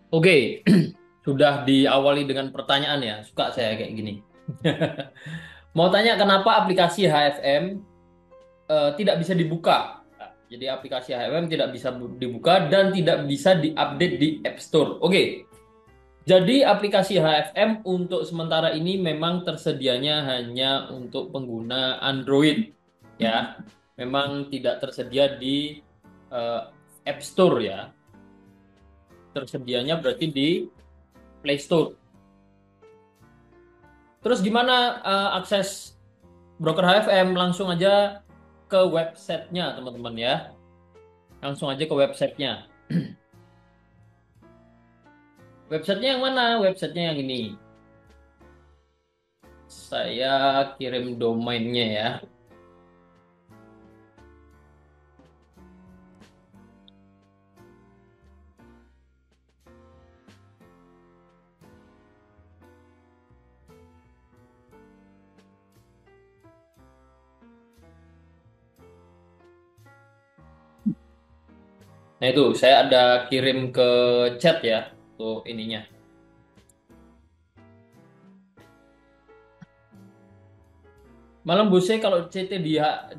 Oke, sudah diawali dengan pertanyaan ya. Suka saya kayak gini. Mau tanya kenapa aplikasi HFM tidak bisa dibuka? Jadi aplikasi HFM tidak bisa dibuka dan tidak bisa diupdate di App Store. Oke, jadi aplikasi HFM untuk sementara ini memang tersedianya hanya untuk pengguna Android ya. Memang tidak tersedia di eh, App Store ya. Tersedianya berarti di Play Store. Terus gimana akses broker HFM? Langsung aja ke websitenya teman-teman ya. Langsung aja ke websitenya. Websitenya yang mana? Websitenya yang ini. Saya kirim domainnya ya. Nah itu saya ada kirim ke chat ya tuh ininya. Malam Buse kalau CT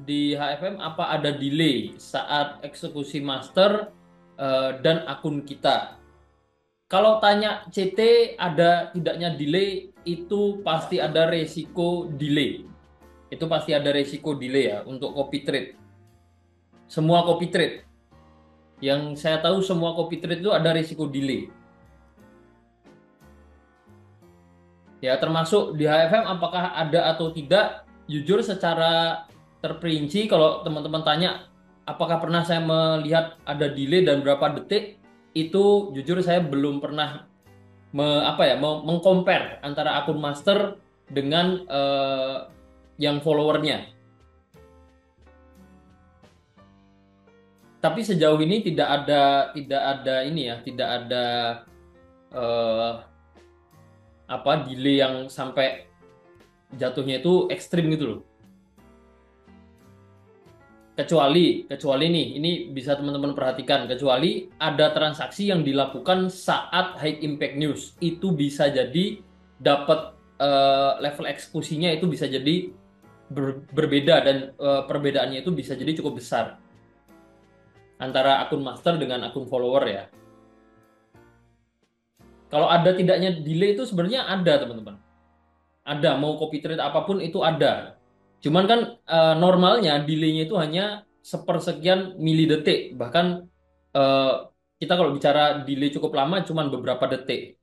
di HFM apa ada delay saat eksekusi master dan akun kita? Kalau tanya CT ada tidaknya delay itu pasti ada resiko delay. Itu pasti ada resiko delay ya untuk copy trade. Semua copy trade. Yang saya tahu semua copy trade itu ada resiko delay. Ya termasuk di HFM apakah ada atau tidak? Jujur secara terperinci kalau teman-teman tanya apakah pernah saya melihat ada delay dan berapa detik itu jujur saya belum pernah mengcompare antara akun master dengan yang followernya. Tapi sejauh ini tidak ada ini ya, tidak ada eh, delay yang sampai jatuhnya itu ekstrim gitu loh. Kecuali nih, ini bisa teman-teman perhatikan, kecuali ada transaksi yang dilakukan saat high impact news, itu bisa jadi dapat level eksekusinya itu bisa jadi berbeda dan perbedaannya itu bisa jadi cukup besar antara akun master dengan akun follower ya. Kalau ada tidaknya delay itu sebenarnya ada teman-teman. Ada, mau copy trade apapun itu ada. Cuman kan normalnya delaynya itu hanya sepersekian milidetik. Bahkan eh, kita kalau bicara delay cukup lama cuman beberapa detik.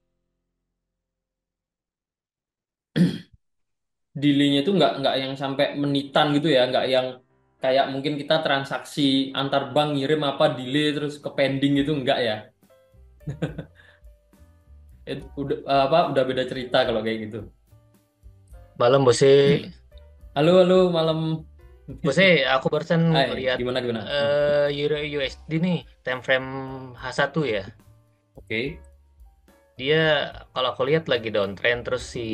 Delaynya itu nggak yang sampai menitan gitu ya, nggak yang kayak mungkin kita transaksi antar bank ngirim apa delay terus ke pending gitu nggak ya. Udah udah beda cerita kalau kayak gitu. Malam Bose, Halo, halo, malam. Bose, aku barusan Hai, lihat gimana gimana? Euro USD nih, time frame H1 ya. Oke. Dia kalau aku lihat lagi downtrend terus si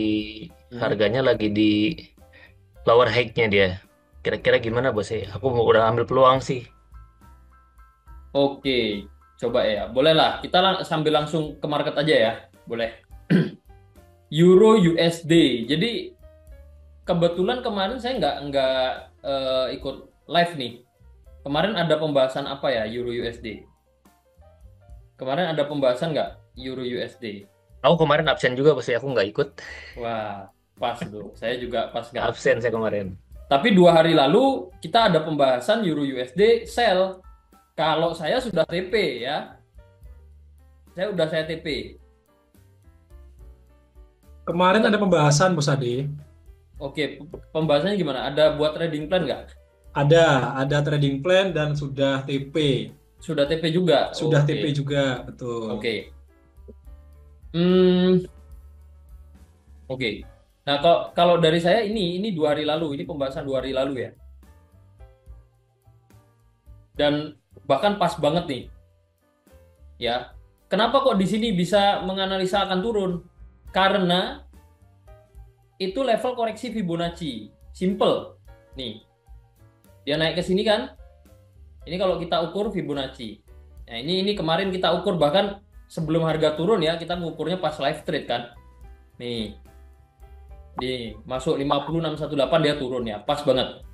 Hmm. harganya lagi di lower high-nya dia. Kira-kira gimana Bose? Aku udah ambil peluang sih. Oke, coba ya. Bolehlah, kita sambil langsung ke market aja ya. Boleh. Euro USD. Jadi kebetulan kemarin saya nggak ikut live nih. Kemarin ada pembahasan apa ya Euro USD? Kemarin ada pembahasan nggak Euro USD? Aku kemarin absen juga Bose, aku nggak ikut. Wah, pas tuh. Saya juga pas nggak absen. Absen saya kemarin. Tapi 2 hari lalu kita ada pembahasan Euro USD sell. Kalau saya sudah TP ya, saya TP. Kemarin ada pembahasan, Bos Ade. Oke, pembahasannya gimana? Ada buat trading plan nggak? Ada trading plan dan sudah TP. Sudah TP juga. Sudah TP Oke, juga, betul. oke. Hmm, oke. Nah, kalau dari saya ini 2 hari lalu, ini pembahasan 2 hari lalu ya. Dan bahkan pas banget nih, ya. Kenapa kok di sini bisa menganalisa akan turun? Karena itu level koreksi Fibonacci. Simple. Nih, dia naik ke sini kan? Ini kalau kita ukur Fibonacci. Nah, ini kemarin kita ukur bahkan sebelum harga turun ya, kita ngukurnya pas live trade kan. Nih, masuk 50618 dia turun ya, pas banget.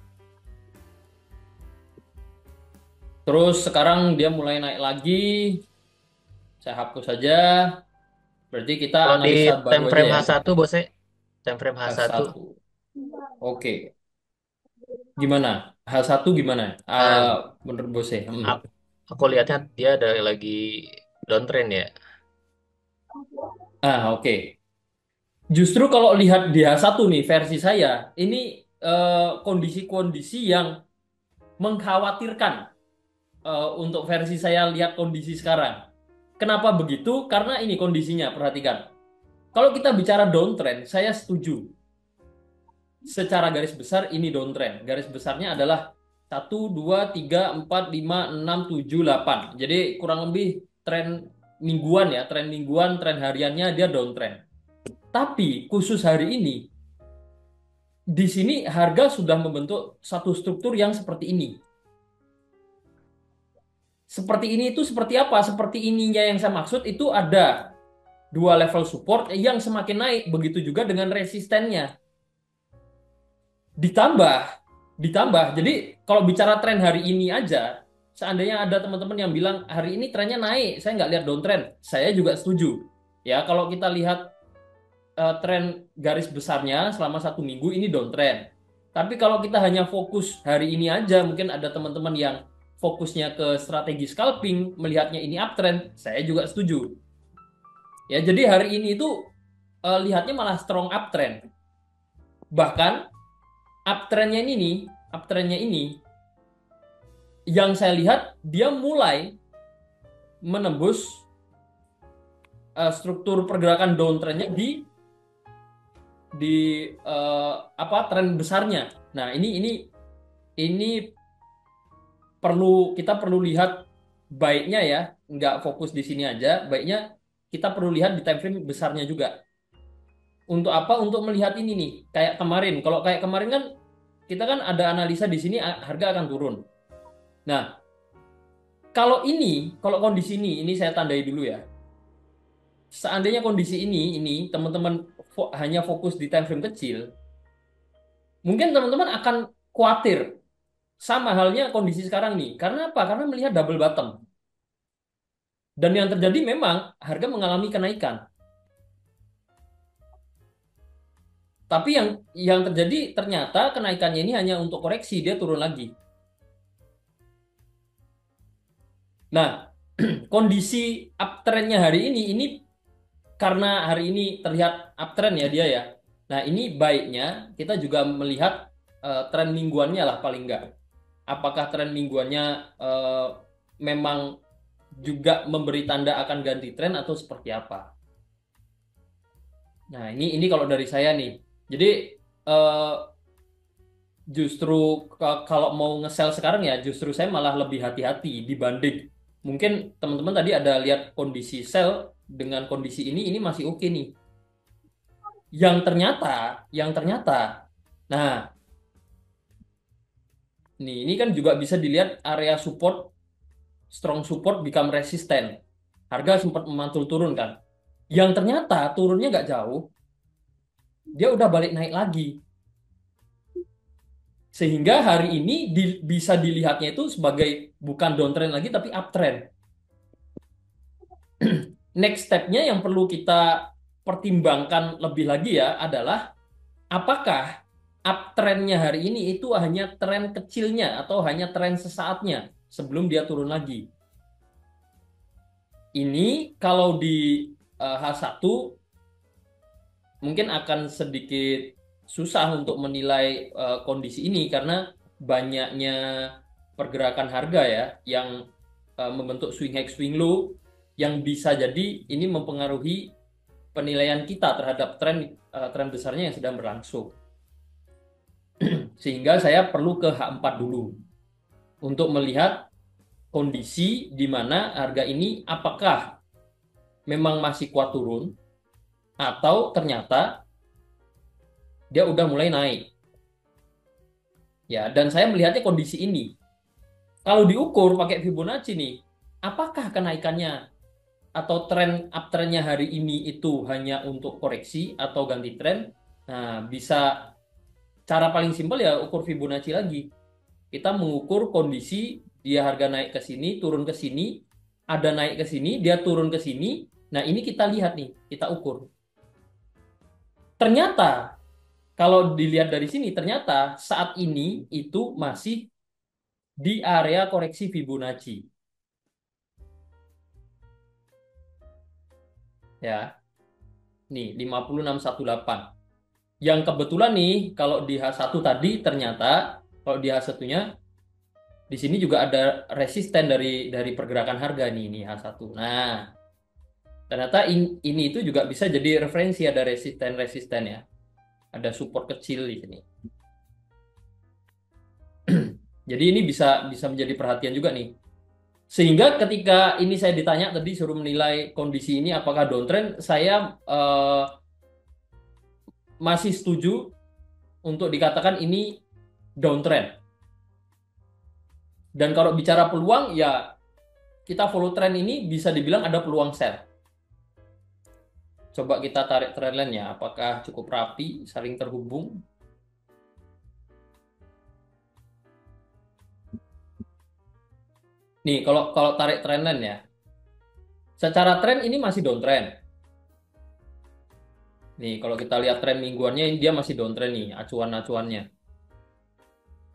Terus sekarang dia mulai naik lagi, saya hapus saja. Berarti kita Kalau di analisa baru time aja frame ya. H1 bos, time frame H1. H1. Oke, gimana? H1 gimana? Ah, Menurut Bose. aku, aku lihatnya dia ada lagi downtrend ya. Oke. Justru kalau lihat di H1 nih versi saya, ini kondisi-kondisi yang mengkhawatirkan untuk versi saya lihat kondisi sekarang. Kenapa begitu? Karena ini kondisinya, perhatikan. Kalau kita bicara downtrend, saya setuju. Secara garis besar ini downtrend. Garis besarnya adalah 1, 2, 3, 4, 5, 6, 7, 8. Jadi kurang lebih tren mingguan ya, tren mingguan, tren hariannya dia downtrend. Tapi khusus hari ini, di sini harga sudah membentuk satu struktur yang seperti ini. Seperti ini itu seperti apa? Seperti ininya yang saya maksud itu ada dua level support yang semakin naik, begitu juga dengan resistennya. Ditambah, Jadi kalau bicara tren hari ini aja, seandainya ada teman-teman yang bilang hari ini trennya naik, saya nggak lihat downtrend, saya juga setuju. Ya, kalau kita lihat tren garis besarnya selama 1 minggu ini downtrend. Tapi kalau kita hanya fokus hari ini aja, mungkin ada teman-teman yang fokusnya ke strategi scalping, melihatnya ini uptrend, saya juga setuju. Ya, jadi hari ini itu lihatnya malah strong uptrend. Bahkan uptrendnya ini yang saya lihat dia mulai menembus struktur pergerakan downtrendnya di tren besarnya. Nah, ini kita perlu lihat baiknya ya, nggak fokus di sini aja, baiknya kita perlu lihat di time frame besarnya juga. Untuk apa? Untuk melihat ini nih, kayak kemarin. Kalau kayak kemarin kan kita kan ada analisa di sini harga akan turun. Nah, kalau kondisi ini saya tandai dulu ya. Seandainya kondisi ini teman-teman hanya fokus di time frame kecil, mungkin teman-teman akan khawatir sama halnya kondisi sekarang nih. Karena apa? Karena melihat double bottom. Dan yang terjadi memang harga mengalami kenaikan. Tapi yang terjadi ternyata kenaikannya ini hanya untuk koreksi, dia turun lagi. Nah, kondisi uptrendnya hari ini karena hari ini terlihat uptrend ya dia ya. Nah, ini baiknya kita juga melihat tren mingguannya lah paling enggak. Apakah tren mingguannya memang juga memberi tanda akan ganti tren atau seperti apa? Nah, ini kalau dari saya nih. Jadi eh, justru kalau mau nge-sell sekarang ya justru saya malah lebih hati-hati dibanding mungkin teman-teman tadi ada lihat kondisi sell dengan kondisi ini masih oke nih. Yang ternyata, nah ini kan juga bisa dilihat area support, strong support become resistant. Harga sempat memantul turun kan. Yang ternyata turunnya nggak jauh, dia udah balik naik lagi. Sehingga hari ini bisa dilihatnya itu sebagai bukan downtrend lagi tapi uptrend. Next step-nya yang perlu kita pertimbangkan lebih lagi ya adalah apakah uptrend-nya hari ini itu hanya tren kecilnya atau hanya tren sesaatnya sebelum dia turun lagi. Ini kalau di H1 mungkin akan sedikit susah untuk menilai kondisi ini karena banyaknya pergerakan harga ya yang membentuk swing high swing low yang bisa jadi ini mempengaruhi penilaian kita terhadap tren besarnya yang sedang berlangsung. Sehingga saya perlu ke H4 dulu untuk melihat kondisi di mana harga ini apakah memang masih kuat turun atau ternyata dia udah mulai naik. Ya, dan saya melihatnya kondisi ini. Kalau diukur pakai Fibonacci nih, apakah kenaikannya atau tren uptrendnya hari ini itu hanya untuk koreksi atau ganti tren. Nah, bisa cara paling simpel ya ukur Fibonacci lagi. Kita mengukur kondisi dia harga naik ke sini, turun ke sini, ada naik ke sini, dia turun ke sini. Nah, ini kita lihat nih, kita ukur. Ternyata kalau dilihat dari sini, ternyata saat ini itu masih di area koreksi Fibonacci. Ya, nih 50618. Yang kebetulan nih, kalau di H1 tadi ternyata, kalau di H1-nya, di sini juga ada resisten dari pergerakan harga nih H1. Nah, ternyata ini itu juga bisa jadi referensi, ada resisten-resisten ya. Ada support kecil di sini. Jadi ini bisa menjadi perhatian juga nih. Sehingga ketika ini saya ditanya tadi suruh menilai kondisi ini apakah downtrend, saya masih setuju untuk dikatakan ini downtrend. Dan kalau bicara peluang ya kita follow trend ini bisa dibilang ada peluang sell. Coba kita tarik trendline ya, apakah cukup rapi, saling terhubung. Nih, kalau tarik trendline ya, secara tren ini masih downtrend. Nih, kalau kita lihat tren mingguannya, dia masih downtrend nih, acuan-acuannya.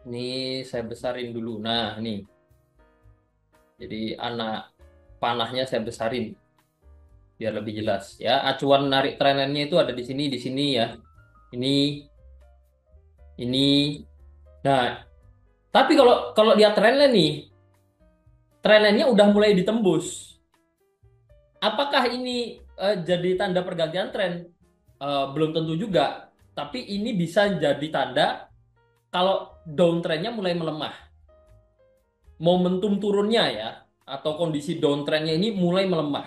Ini saya besarin dulu. Nah, nih. Jadi anak panahnya saya besarin biar lebih jelas ya. Acuan narik trendline-nya itu ada di sini ya. Ini. Nah, tapi kalau lihat trendline nih, trendline-nya udah mulai ditembus. Apakah ini jadi tanda pergantian tren? Belum tentu juga. Tapi ini bisa jadi tanda kalau downtrend-nya mulai melemah. Momentum turunnya ya, atau kondisi downtrend-nya ini mulai melemah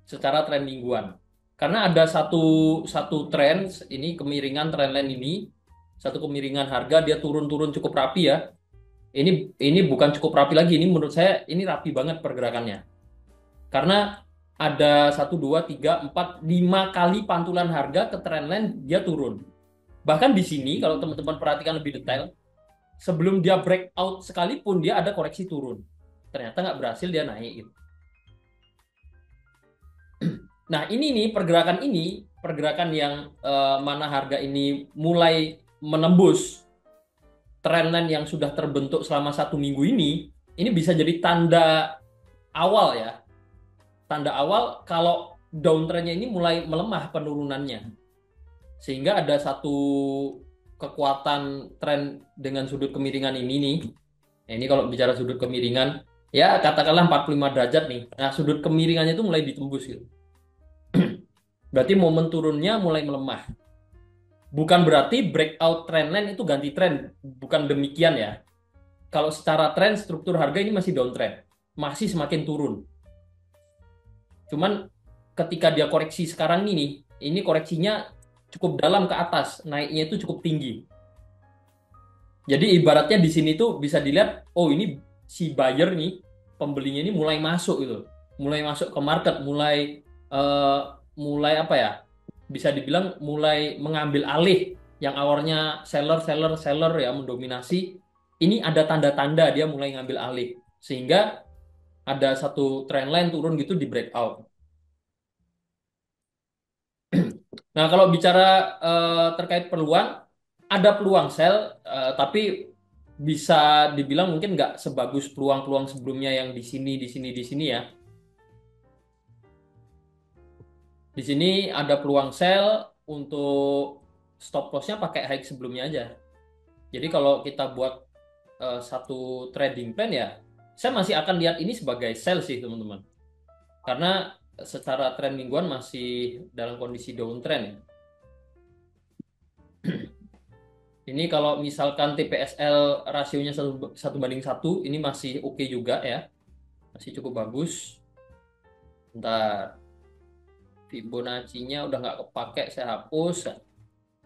secara tren mingguan. Karena ada satu tren, ini kemiringan trendline ini, satu kemiringan harga, dia turun-turun cukup rapi ya. Ini bukan cukup rapi lagi, ini menurut saya ini rapi banget pergerakannya. Karena ada 1, 2, 3, 4, 5 kali pantulan harga ke trendline dia turun. Bahkan di sini kalau teman-teman perhatikan lebih detail, sebelum dia breakout sekalipun dia ada koreksi turun. Ternyata nggak berhasil, dia naik gitu. Nah ini nih pergerakan yang mana harga ini mulai menembus trendline yang sudah terbentuk selama 1 minggu ini bisa jadi tanda awal ya. Tanda awal kalau downtrendnya ini mulai melemah penurunannya. Sehingga ada satu kekuatan tren dengan sudut kemiringan ini nih. Nah, ini kalau bicara sudut kemiringan, ya katakanlah 45 derajat nih. Nah, sudut kemiringannya itu mulai ditembus gitu. Berarti momen turunnya mulai melemah. Bukan berarti breakout trendline itu ganti tren. Bukan demikian ya. Kalau secara tren, struktur harga ini masih downtrend. Masih semakin turun. Cuman ketika dia koreksi sekarang ini koreksinya cukup dalam ke atas. Naiknya itu cukup tinggi. Jadi ibaratnya di sini tuh bisa dilihat, oh ini si buyer nih, pembelinya ini mulai masuk gitu. Mulai masuk ke market, mulai apa ya? Bisa dibilang mulai mengambil alih yang awalnya seller ya mendominasi. Ini ada tanda-tanda dia mulai ngambil alih. Sehingga ada satu trendline turun gitu di breakout. Nah, kalau bicara terkait peluang, ada peluang sell, tapi bisa dibilang mungkin nggak sebagus peluang-peluang sebelumnya yang di sini ya. Di sini ada peluang sell, untuk stop loss-nya pakai high sebelumnya aja. Jadi kalau kita buat satu trading plan ya, saya masih akan lihat ini sebagai sell sih teman-teman. Karena secara tren mingguan masih dalam kondisi downtrend ya. Ini kalau misalkan TPSL rasionya 1:1, ini masih oke juga ya. Masih cukup bagus. Bentar. Fibonacci-nya udah nggak kepake, saya hapus.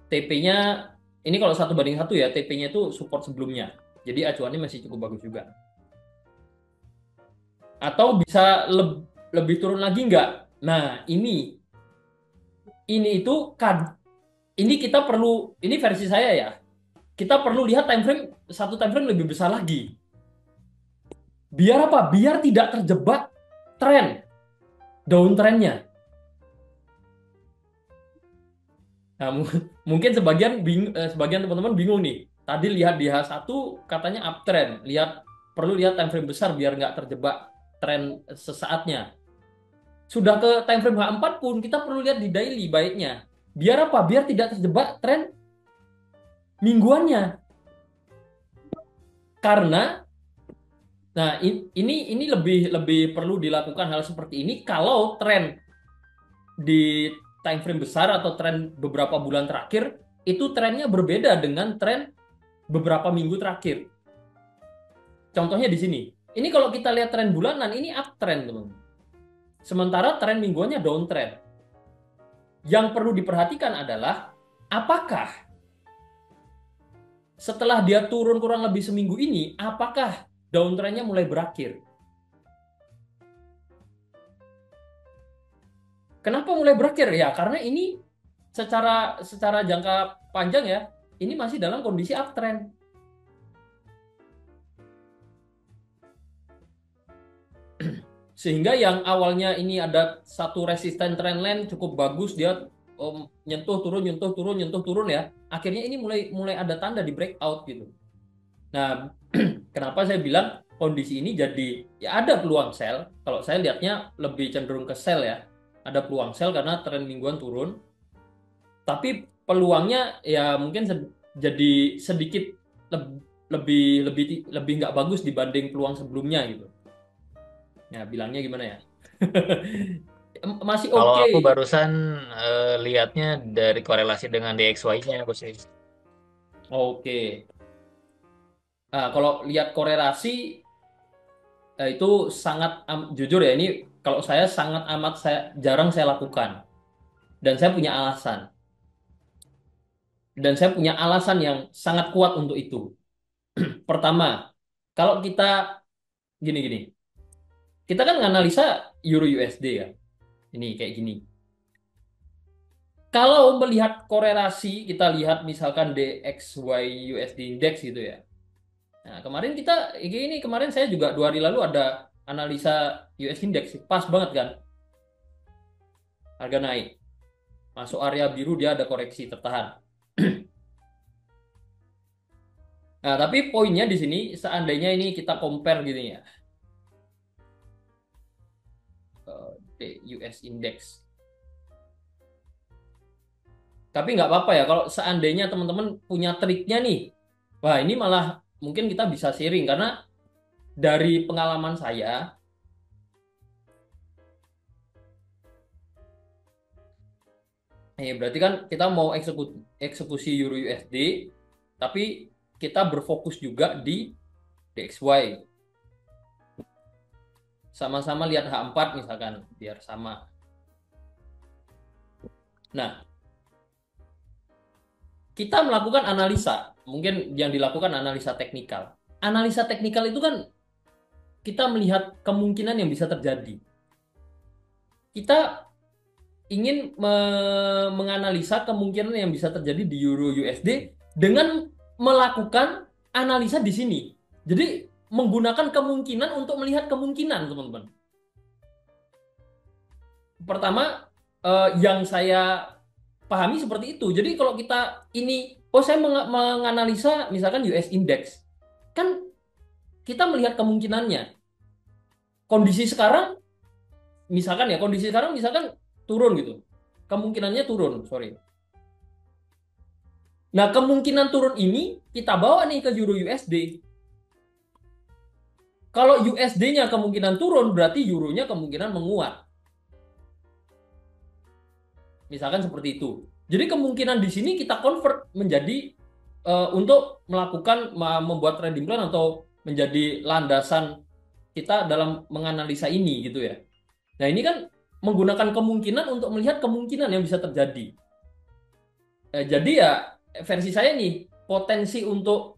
TP-nya, ini kalau 1:1 ya, TP-nya itu support sebelumnya. Jadi acuannya masih cukup bagus juga. Atau bisa lebih turun lagi nggak? Nah, ini itu kan ini kita perlu, ini versi saya ya. Kita perlu lihat time frame, satu time frame lebih besar lagi. Biar apa? Biar tidak terjebak tren, downtrendnya. Nah, mungkin sebagian teman-teman bingung nih. Tadi lihat di H1 katanya uptrend, perlu lihat time frame besar biar nggak terjebak tren sesaatnya. Sudah ke time frame H4 pun kita perlu lihat di daily baiknya. Biar apa? Biar tidak terjebak tren mingguannya. Karena nah ini lebih perlu dilakukan hal seperti ini kalau tren di time frame besar atau tren beberapa bulan terakhir itu trennya berbeda dengan tren beberapa minggu terakhir. Contohnya di sini. Ini kalau kita lihat tren bulanan ini uptrend, teman-teman. Sementara tren mingguannya downtrend. Yang perlu diperhatikan adalah apakah setelah dia turun kurang lebih seminggu ini, apakah downtrendnya mulai berakhir? Kenapa mulai berakhir? Ya, karena ini secara jangka panjang ya, ini masih dalam kondisi uptrend. Sehingga yang awalnya ini ada satu resisten trendline cukup bagus, dia nyentuh turun nyentuh turun nyentuh turun ya. Akhirnya ini mulai ada tanda di breakout gitu. Nah, kenapa saya bilang kondisi ini jadi ya ada peluang sell. Kalau saya lihatnya lebih cenderung ke sell ya. Ada peluang sell karena tren mingguan turun. Tapi peluangnya ya mungkin jadi sedikit lebih nggak bagus dibanding peluang sebelumnya gitu. Ya, bilangnya gimana ya? Masih Kalau oke. aku barusan lihatnya dari korelasi dengan DXY-nya, bos. Oke. Nah, kalau lihat korelasi itu sangat jujur ya ini kalau saya sangat amat jarang saya lakukan dan saya punya alasan yang sangat kuat untuk itu. Pertama, kalau kita gini-gini, kita kan nganalisa Euro USD ya. Ini kayak gini. Kalau melihat korelasi, kita lihat misalkan DXY USD Index gitu ya. Nah, kemarin saya juga 2 hari lalu ada analisa US Index, pas banget kan, harga naik, masuk area biru dia ada koreksi tertahan. Nah, tapi poinnya di sini, seandainya ini kita compare gitu ya, US Index. Tapi nggak apa-apa ya, kalau seandainya teman-teman punya triknya nih, wah ini malah mungkin kita bisa sharing karena dari pengalaman saya, berarti kan kita mau eksekusi Euro USD, tapi kita berfokus juga di DXY. Sama-sama lihat H4 misalkan, biar sama. Nah, kita melakukan analisa, mungkin yang dilakukan analisa teknikal. Analisa teknikal itu kan kita melihat kemungkinan yang bisa terjadi. Kita ingin menganalisa kemungkinan yang bisa terjadi di Euro USD dengan melakukan analisa di sini. Jadi menggunakan kemungkinan untuk melihat kemungkinan, teman-teman. Pertama, yang saya pahami seperti itu. Jadi kalau kita saya menganalisa misalkan US Index, kan kita melihat kemungkinannya. Kondisi sekarang misalkan turun gitu. Kemungkinannya turun, sorry. Nah, kemungkinan turun ini kita bawa nih ke Euro USD. Kalau USD-nya kemungkinan turun, berarti Euro-nya kemungkinan menguat. Misalkan seperti itu. Jadi kemungkinan di sini kita convert menjadi untuk membuat trading plan atau menjadi landasan kita dalam menganalisa ini gitu ya. Nah, ini kan menggunakan kemungkinan untuk melihat kemungkinan yang bisa terjadi. Jadi ya versi saya nih, potensi untuk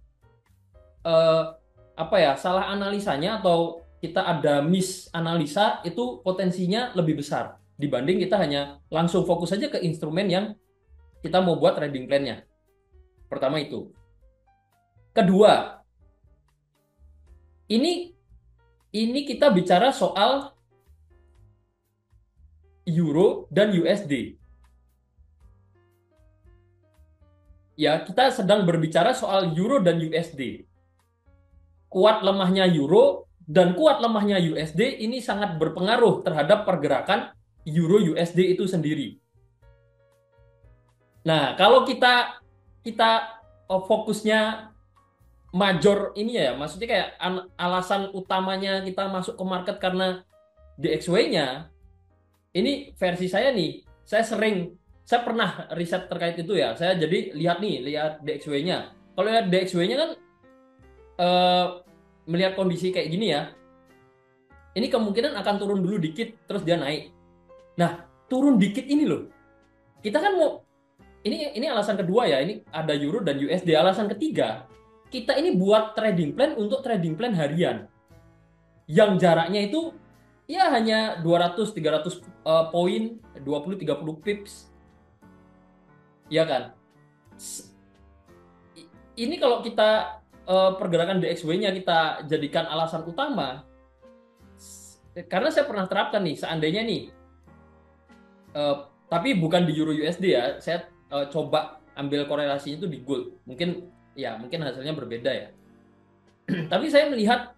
salah analisanya atau kita ada misanalisa, itu potensinya lebih besar dibanding kita hanya langsung fokus saja ke instrumen yang kita mau buat trading plan-nya. Pertama itu. Kedua, ini kita bicara soal Euro dan USD. Ya, kita sedang berbicara soal Euro dan USD. Kuat lemahnya Euro dan kuat lemahnya USD ini sangat berpengaruh terhadap pergerakan Euro USD itu sendiri. Nah, kalau kita fokusnya major ini ya, maksudnya kayak alasan utamanya kita masuk ke market karena DXY-nya, ini versi saya nih, saya pernah riset terkait itu ya. Saya jadi lihat DXY-nya. Kalau lihat DXY-nya kan melihat kondisi kayak gini ya. Ini kemungkinan akan turun dulu dikit terus dia naik. Nah, turun dikit ini loh. Kita kan mau ini alasan kedua ya. Ini ada Euro dan USD. Alasan ketiga, kita ini buat trading plan untuk trading plan harian. Yang jaraknya itu ya hanya 200-300 poin, 20-30 pips. Ya kan? Ini kalau kita pergerakan DXY-nya kita jadikan alasan utama, karena saya pernah terapkan nih, seandainya nih, tapi bukan di Euro USD ya, saya coba ambil korelasinya itu di gold. Mungkin hasilnya berbeda ya. Tapi saya melihat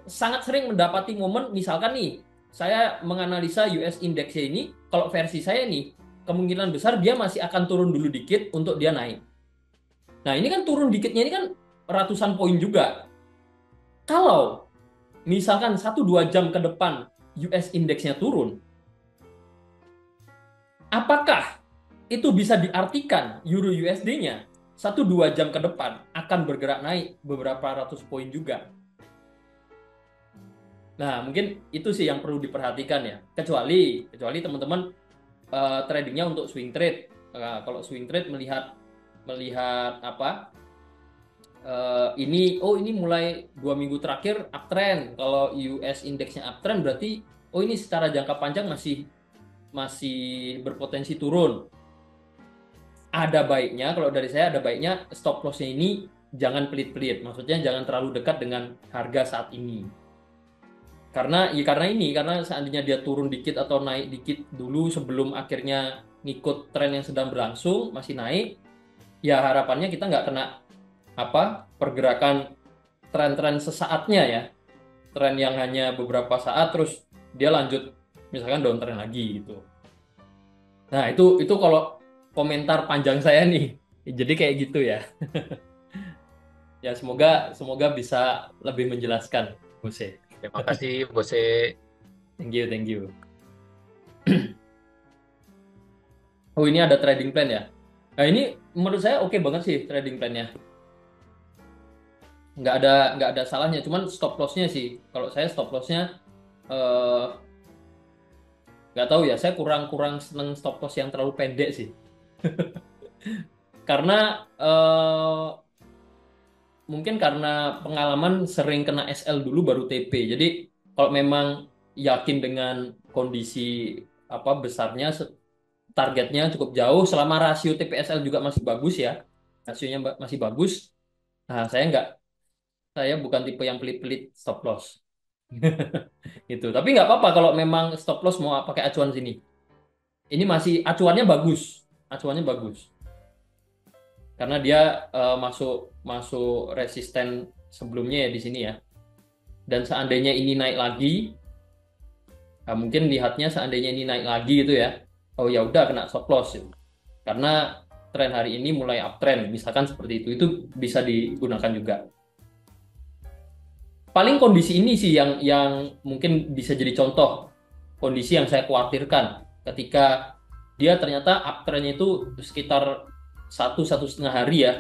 sangat sering mendapati momen, misalkan nih, saya menganalisa US index ini, kalau versi saya nih, kemungkinan besar dia masih akan turun dulu dikit untuk dia naik. Nah, ini kan turun dikitnya ini kan ratusan poin juga. Kalau misalkan 1-2 jam ke depan US index-nya turun, apakah itu bisa diartikan Euro USD-nya 1-2 jam ke depan akan bergerak naik beberapa ratus poin juga? Nah, mungkin itu sih yang perlu diperhatikan ya. Kecuali teman-teman tradingnya untuk swing trade. Kalau swing trade melihat apa? Ini mulai 2 minggu terakhir uptrend. Kalau US index-nya uptrend berarti ini secara jangka panjang masih berpotensi turun. Ada baiknya, kalau dari saya ada baiknya stop loss-nya ini jangan pelit-pelit. Maksudnya jangan terlalu dekat dengan harga saat ini. Karena seandainya dia turun dikit atau naik dikit dulu sebelum akhirnya ngikut tren yang sedang berlangsung, masih naik, ya harapannya kita nggak kena pergerakan tren-tren sesaatnya ya. Tren yang hanya beberapa saat terus dia lanjut misalkan downtrend lagi gitu. Nah, itu kalau komentar panjang saya nih. Jadi kayak gitu ya. Ya semoga bisa lebih menjelaskan, Bose. Terima kasih, Bose. Thank you. Oh, ini ada trading plan ya. Nah, ini menurut saya oke banget sih trading plan-nya. Nggak ada salahnya, cuman stop loss-nya sih. Kalau saya stop loss-nya nggak tahu ya, saya kurang seneng stop loss yang terlalu pendek sih. Karena mungkin karena pengalaman sering kena SL dulu baru TP. Jadi kalau memang yakin dengan kondisi besarnya, targetnya cukup jauh, selama rasio TPSL juga masih bagus ya, rasionya masih bagus. Nah, saya bukan tipe yang pelit-pelit stop loss. Gitu. Tapi nggak apa-apa kalau memang stop loss mau pakai acuan sini. Ini masih acuannya bagus. Karena dia masuk resisten sebelumnya ya di sini ya. Dan seandainya ini naik lagi, mungkin lihatnya seandainya ini naik lagi gitu ya. Oh ya udah kena stop loss. Karena tren hari ini mulai uptrend, misalkan seperti itu bisa digunakan juga. Paling kondisi ini sih yang mungkin bisa jadi contoh kondisi yang saya khawatirkan ketika dia ternyata uptrendnya itu sekitar 1-1,5 hari ya.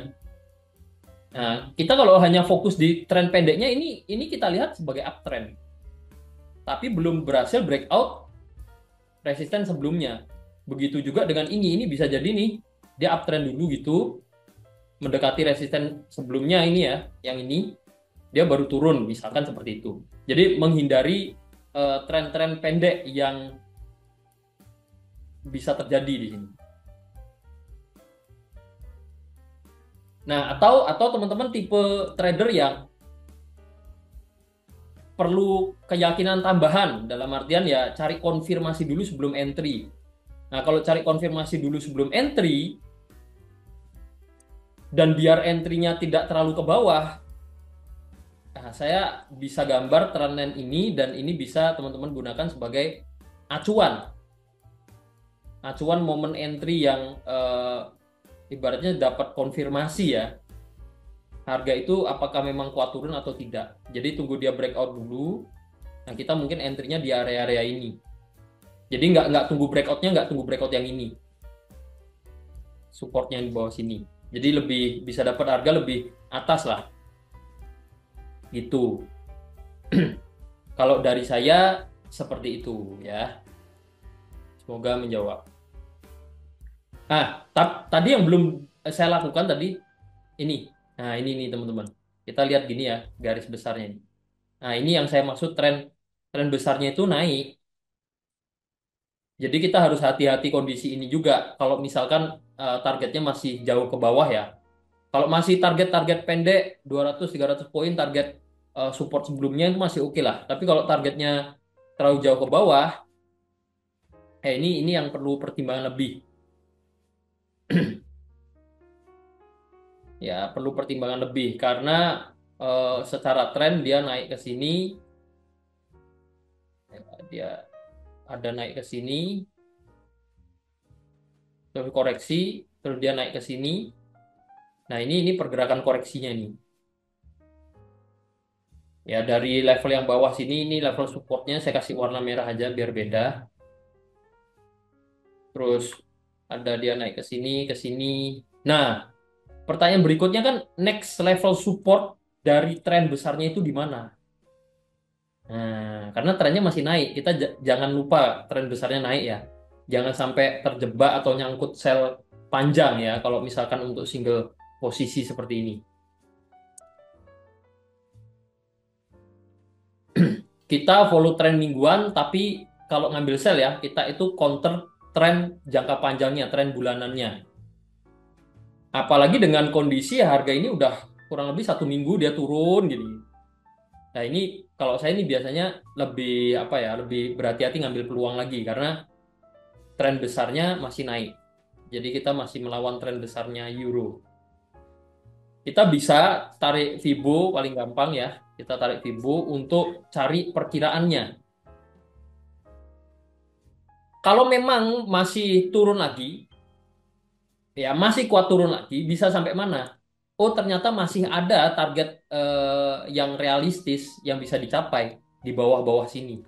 Nah, kita kalau hanya fokus di tren pendeknya ini kita lihat sebagai uptrend. Tapi belum berhasil breakout resisten sebelumnya. Begitu juga dengan ini bisa jadi nih dia uptrend dulu gitu, mendekati resisten sebelumnya ini ya, yang ini dia baru turun, misalkan seperti itu. Jadi menghindari tren-tren pendek yang bisa terjadi di sini. Nah, atau teman-teman tipe trader yang perlu keyakinan tambahan, dalam artian ya cari konfirmasi dulu sebelum entry. Nah, kalau cari konfirmasi dulu sebelum entry dan biar entry-nya tidak terlalu ke bawah, nah, saya bisa gambar trendline ini, dan ini bisa teman-teman gunakan sebagai acuan momen entry yang ibaratnya dapat konfirmasi ya, harga itu apakah memang kuat turun atau tidak. Jadi tunggu dia breakout dulu. Nah, kita mungkin entry-nya di area-area ini. Jadi nggak tunggu breakout-nya, nggak tunggu breakout yang ini, supportnya di bawah sini. Jadi lebih bisa dapat harga lebih atas lah, gitu. Kalau dari saya seperti itu ya. Semoga menjawab. Tadi yang belum saya lakukan tadi ini. Nah, ini nih teman-teman. Kita lihat gini ya, garis besarnya ini. Nah, ini yang saya maksud tren besarnya itu naik. Jadi kita harus hati-hati kondisi ini juga. Kalau misalkan targetnya masih jauh ke bawah ya. Kalau masih target-target pendek 200-300 poin target support sebelumnya itu masih oke lah. Tapi kalau targetnya terlalu jauh ke bawah, ini yang perlu pertimbangan lebih. Ya, perlu pertimbangan lebih karena secara tren dia naik ke sini, dia ada naik ke sini, terus koreksi, terus dia naik ke sini. Nah, ini pergerakan koreksinya nih. Ya, dari level yang bawah sini, ini level supportnya saya kasih warna merah aja biar beda. Terus ada dia naik ke sini, ke sini. Nah, pertanyaan berikutnya kan next level support dari tren besarnya itu di mana? Nah, karena trennya masih naik, kita jangan lupa tren besarnya naik ya. Jangan sampai terjebak atau nyangkut sell panjang ya, kalau misalkan untuk single posisi seperti ini. Kita follow tren mingguan, tapi kalau ngambil sell ya, kita itu counter tren jangka panjangnya, tren bulanannya. Apalagi dengan kondisi harga ini udah kurang lebih 1 minggu dia turun gitu. Nah, ini kalau saya ini biasanya lebih lebih berhati-hati ngambil peluang lagi karena tren besarnya masih naik. Jadi kita masih melawan tren besarnya euro. Kita bisa tarik Fibo paling gampang ya. Kita tarik Fibo untuk cari perkiraannya. Kalau memang masih turun lagi, ya masih kuat turun lagi, bisa sampai mana? Oh, ternyata masih ada target yang realistis yang bisa dicapai di bawah-bawah sini.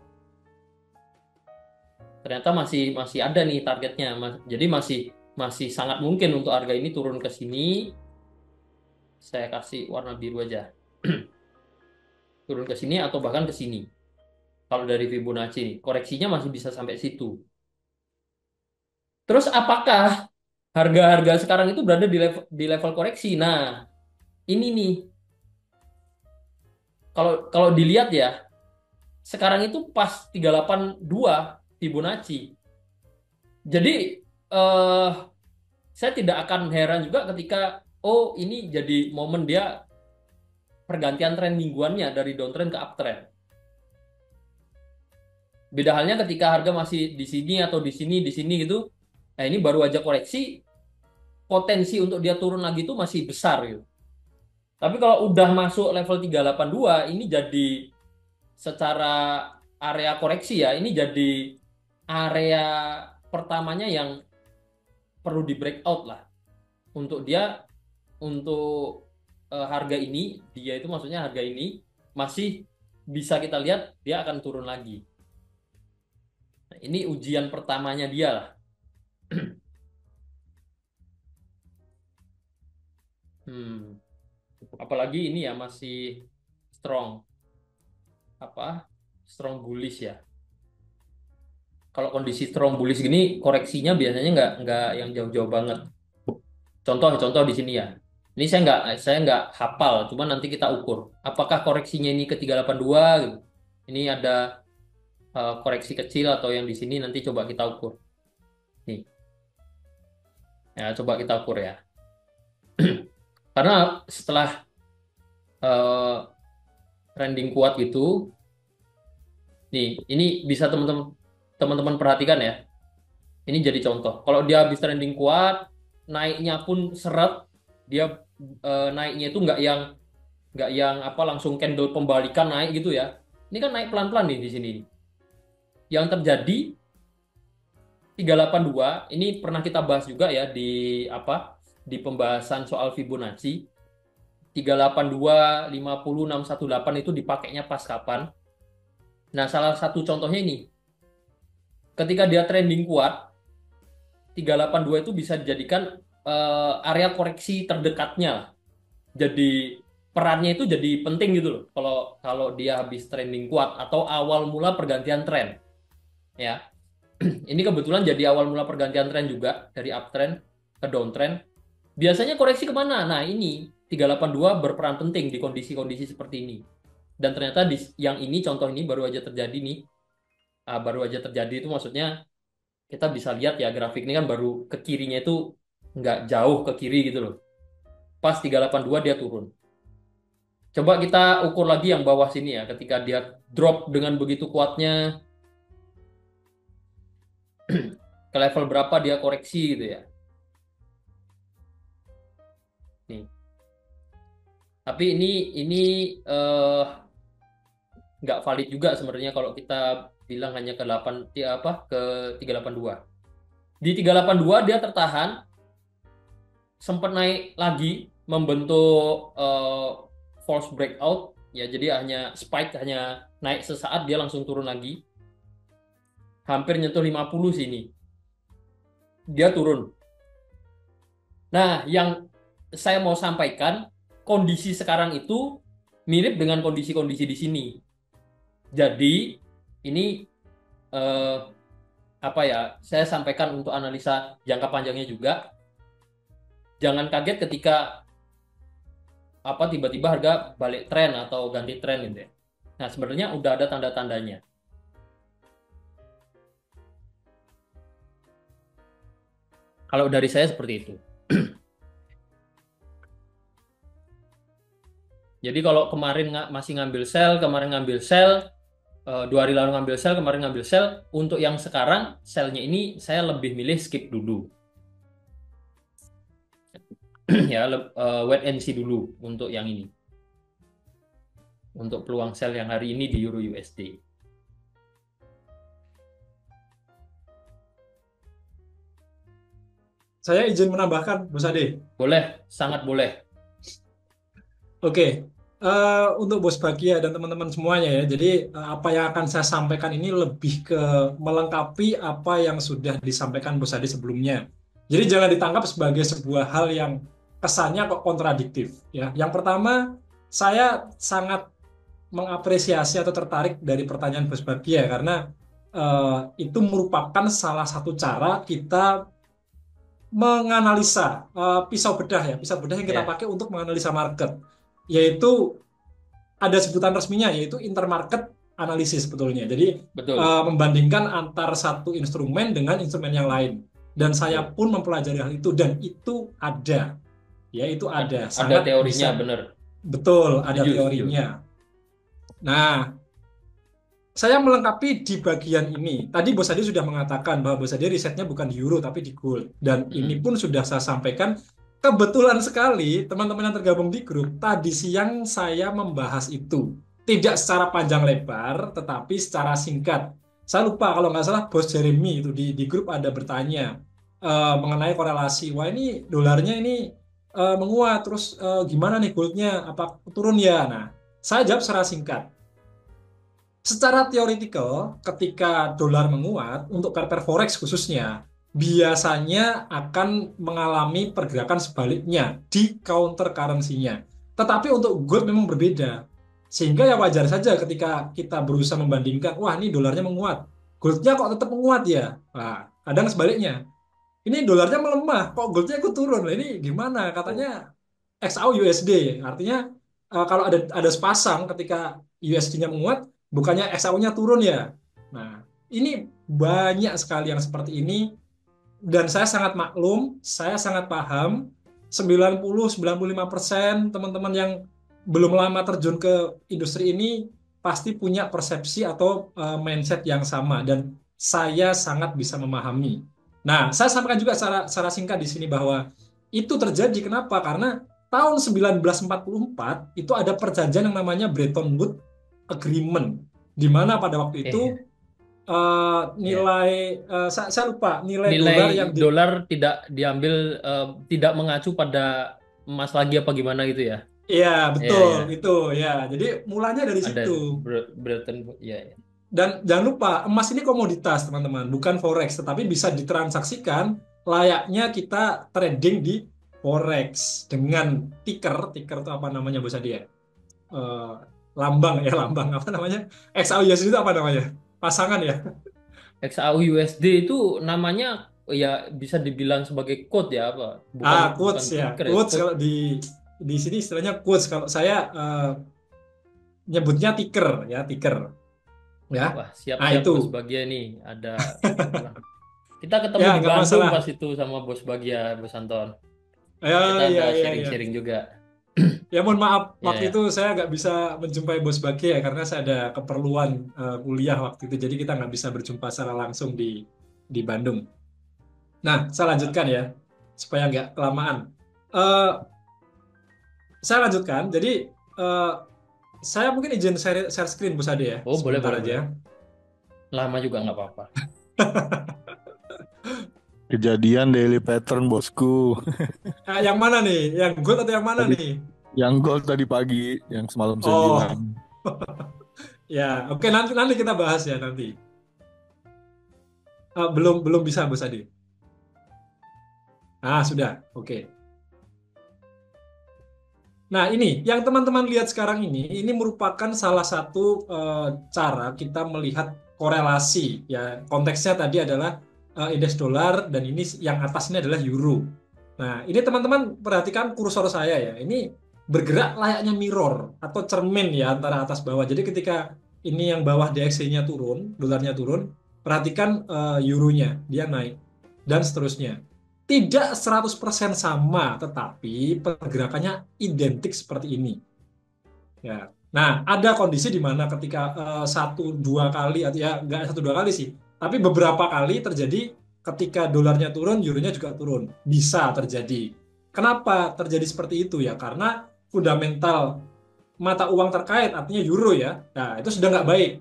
Ternyata masih ada nih targetnya. Jadi masih sangat mungkin untuk harga ini turun ke sini. Saya kasih warna biru aja. Turun ke sini atau bahkan ke sini. Kalau dari Fibonacci, koreksinya masih bisa sampai situ. Terus apakah harga-harga sekarang itu berada di level koreksi? Nah, ini nih. Kalau dilihat ya, sekarang itu pas 382 Fibonacci. Jadi saya tidak akan heran juga ketika ini jadi momen dia pergantian tren mingguannya dari downtrend ke uptrend. Beda halnya ketika harga masih di sini atau di sini gitu. Nah, ini baru aja koreksi, potensi untuk dia turun lagi itu masih besar gitu. Tapi kalau udah masuk level 382, ini jadi secara area koreksi ya, ini jadi area pertamanya yang perlu di breakout lah. Untuk harga ini, dia itu maksudnya harga ini masih bisa kita lihat dia akan turun lagi. Nah, ini ujian pertamanya dia lah. Apalagi ini ya masih strong strong bullish ya. Kalau kondisi strong bullish gini, koreksinya biasanya nggak yang jauh-jauh banget. Contoh di sini ya. Ini saya nggak hafal, cuma nanti kita ukur. Apakah koreksinya ini ke 382 gitu. Ini ada koreksi kecil atau yang di sini nanti coba kita ukur. Nih, ya coba kita ukur ya. Karena setelah eh, trending kuat gitu, nih ini bisa teman-teman perhatikan ya. Ini jadi contoh. Kalau dia habis trending kuat, naiknya pun seret, dia naiknya itu nggak yang apa langsung candle pembalikan naik gitu ya. Ini kan naik pelan-pelan nih di sini. Yang terjadi 382 ini pernah kita bahas juga ya di apa? Di pembahasan soal Fibonacci. 382, 50, 618 itu dipakainya pas kapan? Nah, salah satu contohnya ini. Ketika dia trending kuat, 382 itu bisa dijadikan area koreksi terdekatnya. Jadi perannya itu jadi penting gitu loh. Kalau kalau dia habis trending kuat atau awal mula pergantian tren, ya. Ini kebetulan jadi awal mula pergantian tren juga dari uptrend ke downtrend. Biasanya koreksi kemana? Nah, ini 382 berperan penting di kondisi-kondisi seperti ini. Dan ternyata yang ini contoh ini baru aja terjadi nih. Baru aja terjadi itu maksudnya kita bisa lihat ya grafik ini kan baru ke kirinya itu nggak jauh ke kiri gitu loh. Pas 382 dia turun. Coba kita ukur lagi yang bawah sini ya. Ketika dia drop dengan begitu kuatnya ke level berapa dia koreksi gitu ya. Nih. Tapi ini eh, nggak valid juga sebenarnya kalau kita bilang hanya ke 8 apa ke 382. Di 382 dia tertahan sempat naik lagi membentuk false breakout ya, jadi hanya spike, hanya naik sesaat dia langsung turun lagi. Hampir nyentuh 50 sini. Dia turun. Nah, yang saya mau sampaikan kondisi sekarang itu mirip dengan kondisi-kondisi di sini. Jadi ini eh, apa ya? Saya sampaikan untuk analisa jangka panjangnya juga. Jangan kaget ketika apa tiba-tiba harga balik tren atau ganti tren gitu ya. Nah, sebenarnya udah ada tanda-tandanya. Kalau dari saya seperti itu. Jadi kalau kemarin masih ngambil sell, kemarin ngambil sell, 2 hari lalu ngambil sell, kemarin ngambil sell, untuk yang sekarang sellnya ini saya lebih milih skip dulu. Ya, wait and see dulu untuk yang ini. Untuk peluang sell yang hari ini di Euro USD. Saya izin menambahkan, Bos Ade. Boleh, sangat boleh. Oke, untuk Bos Bagia dan teman-teman semuanya ya. Jadi apa yang akan saya sampaikan ini lebih ke melengkapi apa yang sudah disampaikan Bos Ade sebelumnya. Jadi jangan ditangkap sebagai sebuah hal yang kesannya kok kontradiktif ya. Yang pertama, saya sangat mengapresiasi atau tertarik dari pertanyaan Bos Bagia karena itu merupakan salah satu cara kita menganalisa pisau bedah ya, pisau bedah yang kita Ya, pakai untuk menganalisa market, yaitu ada sebutan resminya yaitu intermarket analisis sebetulnya. Jadi betul. membandingkan antar satu instrumen dengan instrumen yang lain. Dan saya Betul. pun mempelajari hal itu dan itu ada, ya itu ada, Ada sangat teorinya, bisa, benar. betul ada Setuju, setuju. teorinya. Nah, saya melengkapi di bagian ini. Tadi Bos Adi sudah mengatakan bahwa Bos Adi risetnya bukan di euro tapi di gold. Dan ini Mm-mm. pun sudah saya sampaikan. Kebetulan sekali teman-teman yang tergabung di grup, tadi siang saya membahas itu. Tidak secara panjang lebar, tetapi secara singkat. Saya lupa kalau nggak salah Bos Jeremy itu di grup ada bertanya mengenai korelasi. Wah ini dolarnya ini menguat, terus gimana nih goldnya? Apa turun ya? Nah, saya jawab secara singkat. Secara teoritikal, ketika dolar menguat, untuk pair-pair forex khususnya, biasanya akan mengalami pergerakan sebaliknya di counter currency-nya. Tetapi untuk gold memang berbeda. Sehingga ya wajar saja ketika kita berusaha membandingkan, wah ini dolarnya menguat. Goldnya kok tetap menguat ya? Nah, kadang sebaliknya. Ini dolarnya melemah, kok goldnya ikut turun. Nah, ini gimana? Oh, Katanya XAU USD. Artinya kalau ada sepasang ketika USD-nya menguat, bukannya XAU-nya turun ya. Nah, ini banyak sekali yang seperti ini dan saya sangat maklum, saya sangat paham 90-95% teman-teman yang belum lama terjun ke industri ini pasti punya persepsi atau mindset yang sama dan saya sangat bisa memahami. Nah, saya sampaikan juga secara singkat di sini bahwa itu terjadi kenapa? Karena tahun 1944 itu ada perjanjian yang namanya Bretton Woods Agreement di mana pada waktu itu Oke. Ya. nilai saya lupa nilai Nilai dolar yang dolar tidak diambil, tidak mengacu pada emas lagi apa gimana gitu ya. iya Iya, betul iya. itu ya. Jadi mulanya dari Ada situ. Bretton Woods. Iya, iya. Dan jangan lupa emas ini komoditas teman-teman, bukan forex, tetapi bisa ditransaksikan layaknya kita trading di forex dengan ticker. Ticker itu apa namanya Bos Adi ya? Eh, lambang ya lambang apa namanya? XAUUSD itu apa namanya? Pasangan ya. XAU USD itu namanya ya bisa dibilang sebagai code ya apa? Bukan bukan Quotes ya. ticker ya, Quotes code. kalau di sini istilahnya quotes. Kalau saya nyebutnya ticker ya, ticker ya. Wah, Nah, siap-siap itu. Bos Bagia nih. Ada itulah. Kita ketemu Ya, di nggak Bandung masalah. pas itu sama Bos Bagia, Bos Anton. Ya, Kita ada ya, ya, ya. sharing-sharing juga. Ya, mohon maaf, Ya, waktu itu ya. saya nggak bisa menjumpai Bos Baki ya, karena saya ada keperluan kuliah waktu itu, jadi kita nggak bisa berjumpa secara langsung di Bandung. Nah, saya lanjutkan ya, supaya nggak kelamaan. Eh, saya lanjutkan, jadi eh, saya mungkin izin share screen Bos Ade ya, Oh, boleh, sebentar boleh, aja. boleh. Lama juga nggak apa-apa. Kejadian daily pattern bosku. Yang mana nih? Yang gold atau yang mana Tadi nih? yang gol tadi pagi, yang semalam saya bilang. Oh, ya, oke nanti nanti kita bahas ya nanti. Belum belum bisa Bos Ade. Sudah, oke. Nah, ini yang teman-teman lihat sekarang ini merupakan salah satu cara kita melihat korelasi ya. Konteksnya tadi adalah indeks dolar dan ini yang atas ini adalah euro. Nah, ini teman-teman perhatikan kursor saya ya. Ini bergerak layaknya mirror atau cermin ya antara atas bawah. Jadi ketika ini yang bawah DXY-nya turun, dolarnya turun, perhatikan euronya dia naik dan seterusnya. Tidak 100% sama, tetapi pergerakannya identik seperti ini. Ya. Nah, ada kondisi di mana ketika satu dua kali atau ya nggak satu dua kali sih, tapi beberapa kali terjadi ketika dolarnya turun, euronya juga turun. Bisa terjadi. Kenapa terjadi seperti itu ya? Karena fundamental mata uang terkait, artinya euro ya, nah itu sedang nggak baik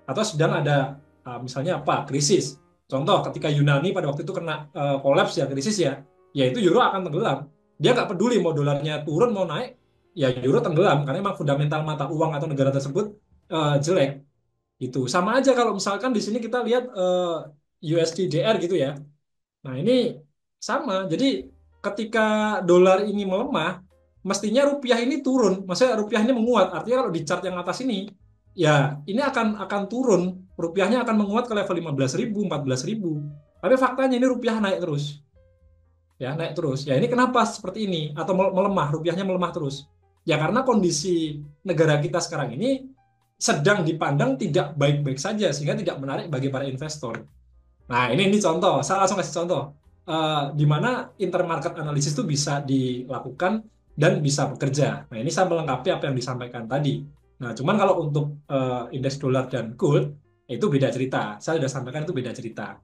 atau sedang ada misalnya apa krisis. Contoh ketika Yunani pada waktu itu kena kolaps ya krisis ya, ya itu euro akan tenggelam. Dia nggak peduli mau dolarnya turun mau naik, ya euro tenggelam karena memang fundamental mata uang atau negara tersebut jelek. Itu sama aja kalau misalkan di sini kita lihat USD-DR gitu ya. Nah, ini sama. Jadi ketika dolar ini melemah, mestinya rupiah ini turun. Maksudnya rupiah ini menguat. Artinya kalau di chart yang atas ini, ya ini akan turun. Rupiahnya akan menguat ke level 15.000, 14.000. Tapi faktanya ini rupiah naik terus. Ya, naik terus. Ya, ini kenapa seperti ini? Atau melemah, rupiahnya melemah terus. Ya, karena kondisi negara kita sekarang ini sedang dipandang tidak baik-baik saja, sehingga tidak menarik bagi para investor. Nah, ini contoh. Saya langsung kasih contoh. Di mana intermarket analysis itu bisa dilakukan dan bisa bekerja. Nah, ini saya melengkapi apa yang disampaikan tadi. Nah, cuman kalau untuk indeks dolar dan gold, itu beda cerita. Saya sudah sampaikan itu beda cerita.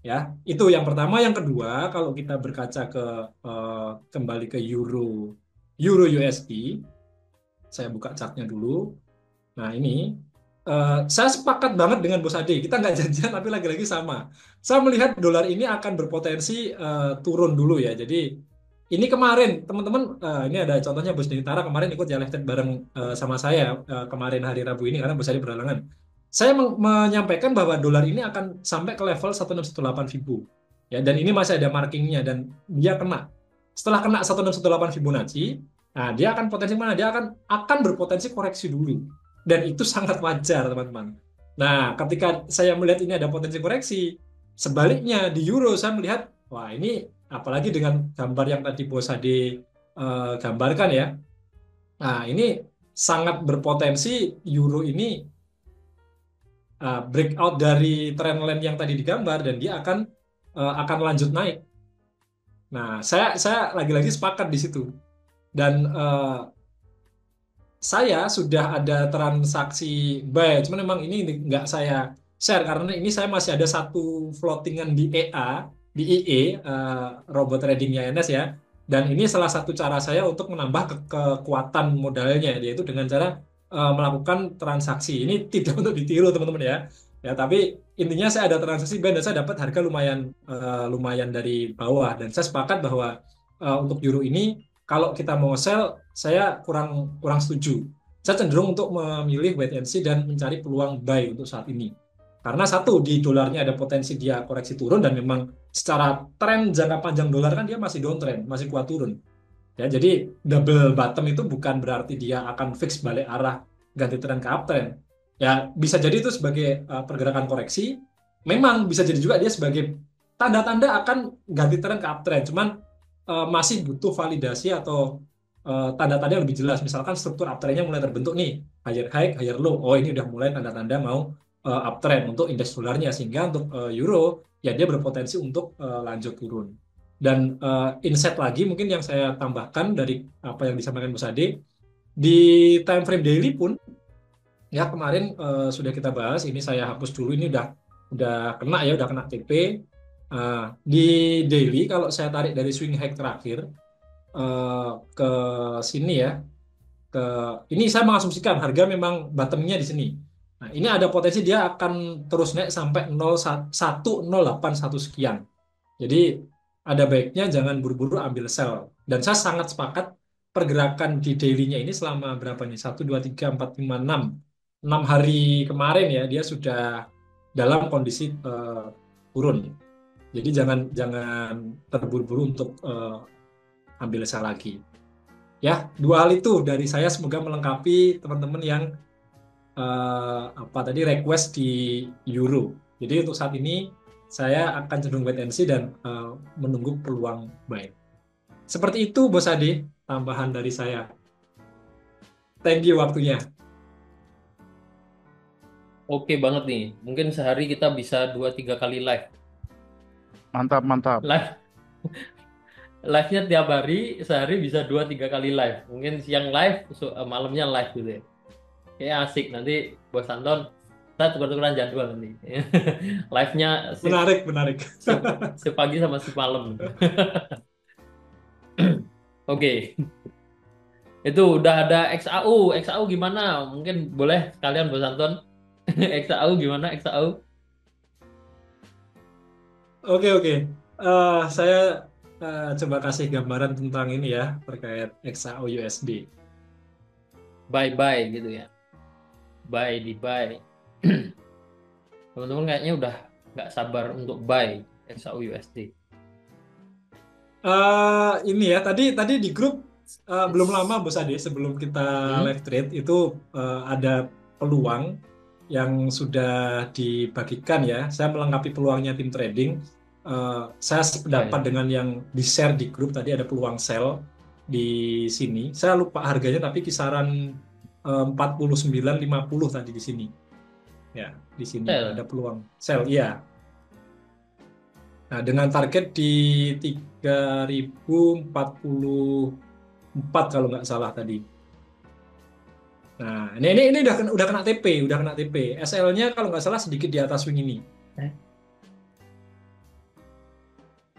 Ya, itu yang pertama. Yang kedua, kalau kita berkaca kembali ke euro USD, saya buka chartnya dulu. Nah, ini saya sepakat banget dengan Bos Ade. Kita nggak janjian, tapi lagi-lagi sama. Saya melihat dolar ini akan berpotensi turun dulu ya. Jadi ini kemarin teman-teman, ini ada contohnya Bos Dinitara kemarin ikut ya live chat bareng sama saya kemarin hari Rabu ini karena Bos Ade berhalangan. Saya menyampaikan bahwa dolar ini akan sampai ke level 1618 Fibu. Ya, dan ini masih ada markingnya dan dia kena. Setelah kena 1618 Fibonacci, nah dia akan potensi mana? Dia akan berpotensi koreksi dulu. Dan itu sangat wajar, teman-teman. Nah, ketika saya melihat ini ada potensi koreksi, sebaliknya di euro saya melihat, wah ini apalagi dengan gambar yang tadi Bos Ade gambarkan ya. Nah, ini sangat berpotensi euro ini breakout dari trendline yang tadi digambar dan dia akan lanjut naik. Nah, saya lagi-lagi sepakat di situ. Dan saya sudah ada transaksi buy, cuman memang ini nggak saya share karena ini saya masih ada satu floatingan di EA, di IE, robot tradingnya NS ya. Dan ini salah satu cara saya untuk menambah kekuatan modalnya, yaitu dengan cara melakukan transaksi. Ini tidak untuk ditiru teman-teman ya. Ya, tapi intinya saya ada transaksi buy dan saya dapat harga lumayan dari bawah. Dan saya sepakat bahwa untuk euro ini kalau kita mau sell, saya kurang kurang setuju. Saya cenderung untuk memilih wait and see dan mencari peluang buy untuk saat ini. Karena satu, di dolarnya ada potensi dia koreksi turun dan memang secara tren jangka panjang dolar kan dia masih downtrend, masih kuat turun. Ya, jadi double bottom itu bukan berarti dia akan fix balik arah ganti tren ke uptrend. Ya, bisa jadi itu sebagai pergerakan koreksi. Memang bisa jadi juga dia sebagai tanda-tanda akan ganti tren ke uptrend. Cuman masih butuh validasi atau tanda-tanda yang lebih jelas. Misalkan struktur uptrendnya mulai terbentuk nih, higher high, higher low. Oh, ini udah mulai tanda-tanda mau uptrend untuk indeks dolarnya. Sehingga untuk euro, ya dia berpotensi untuk lanjut turun. Dan insight lagi mungkin yang saya tambahkan dari apa yang disampaikan Bos Ade, di time frame daily pun, ya kemarin sudah kita bahas, ini saya hapus dulu, ini udah kena ya, udah kena TP. Di daily kalau saya tarik dari swing high terakhir ke sini ya, ini saya mengasumsikan harga memang bottomnya di sini. Nah, ini ada potensi dia akan terus naik sampai 0,1081 sekian. Jadi ada baiknya jangan buru-buru ambil sell. Dan saya sangat sepakat pergerakan di daily-nya ini selama berapa nih? 1, 2, 3, 4, 5, 6. 6 hari kemarin ya, dia sudah dalam kondisi turun. Jadi jangan terburu-buru untuk ambil sell lagi. Ya, dua hal itu dari saya, semoga melengkapi teman-teman yang request di euro. Jadi untuk saat ini saya akan cenderung wait and see dan menunggu peluang buy. Seperti itu Bos Ade, tambahan dari saya. Thank you waktunya. Oke banget nih. Mungkin sehari kita bisa 2-3 kali live. Mantap, mantap. Live-nya tiap hari, sehari bisa 2-3 kali live. Mungkin siang live, malamnya live gitu ya. Kayak asik. Nanti Bos Anton, kita tukar-tukaran jadwal nanti. Live-nya Menarik. sepagi sama semalam. Oke. Itu udah ada XAU. XAU gimana? Mungkin boleh kalian Bos Anton. XAU gimana? XAU? Oke. Saya coba kasih gambaran tentang ini ya, terkait XAU USD. Buy gitu ya. Buy di buy. Teman-teman kayaknya udah nggak sabar untuk buy XAU USD. Ini ya, tadi di grup belum lama Bos Ade, sebelum kita live trade itu ada peluang yang sudah dibagikan ya. Saya melengkapi peluangnya tim trading. Saya sependapat dengan yang di-share di grup tadi, ada peluang sell di sini. Saya lupa harganya tapi kisaran 49.50 tadi di sini. Ya, di sini ada peluang sell. Iya. Nah, dengan target di 3044 kalau nggak salah tadi. Nah, ini udah kena TP, SL-nya kalau nggak salah sedikit di atas swing ini.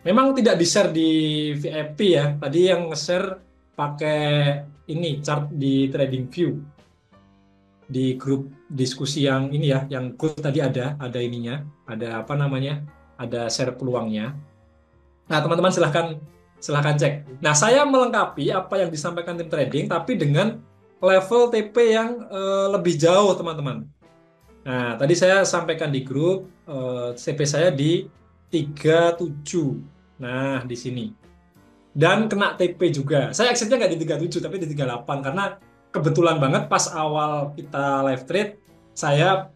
Memang tidak di-share di VIP ya. Tadi yang nge-share pakai ini chart di TradingView. Di grup diskusi yang ini ya, yang grup tadi ada ininya, ada apa namanya? Ada share peluangnya. Nah, teman-teman silahkan cek. Nah, saya melengkapi apa yang disampaikan tim trading, tapi dengan level TP yang lebih jauh, teman-teman. Nah, tadi saya sampaikan di grup, TP saya di 37. Nah, di sini. Dan kena TP juga. Saya exit-nya nggak di 37, tapi di 38. Karena kebetulan banget pas awal kita live trade, saya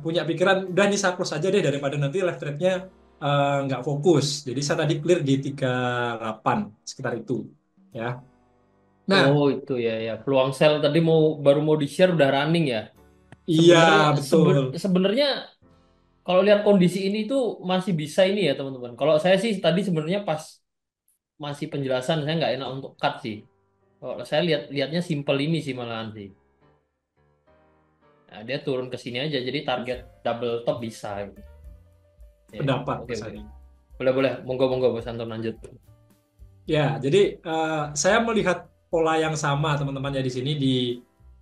punya pikiran, udah ini saya close aja deh, daripada nanti live trade-nya nggak fokus. Jadi saya tadi clear di 38 sekitar itu, ya. Nah, Oh itu ya ya peluang sell tadi baru mau di share udah running ya. iya Sebenarnya betul. sebenarnya kalau lihat kondisi ini tuh masih bisa ini ya teman-teman. Kalau saya sih tadi sebenarnya pas masih penjelasan saya nggak enak untuk cut sih. Kalau saya lihatnya simple ini sih malahan sih. Nah, dia turun ke sini aja jadi target double top bisa gitu. Ya, Pendapat oke Mas oke. Adi. Boleh boleh monggo monggo Mas Anton lanjut. Ya, jadi saya melihat pola yang sama teman-teman ya di sini di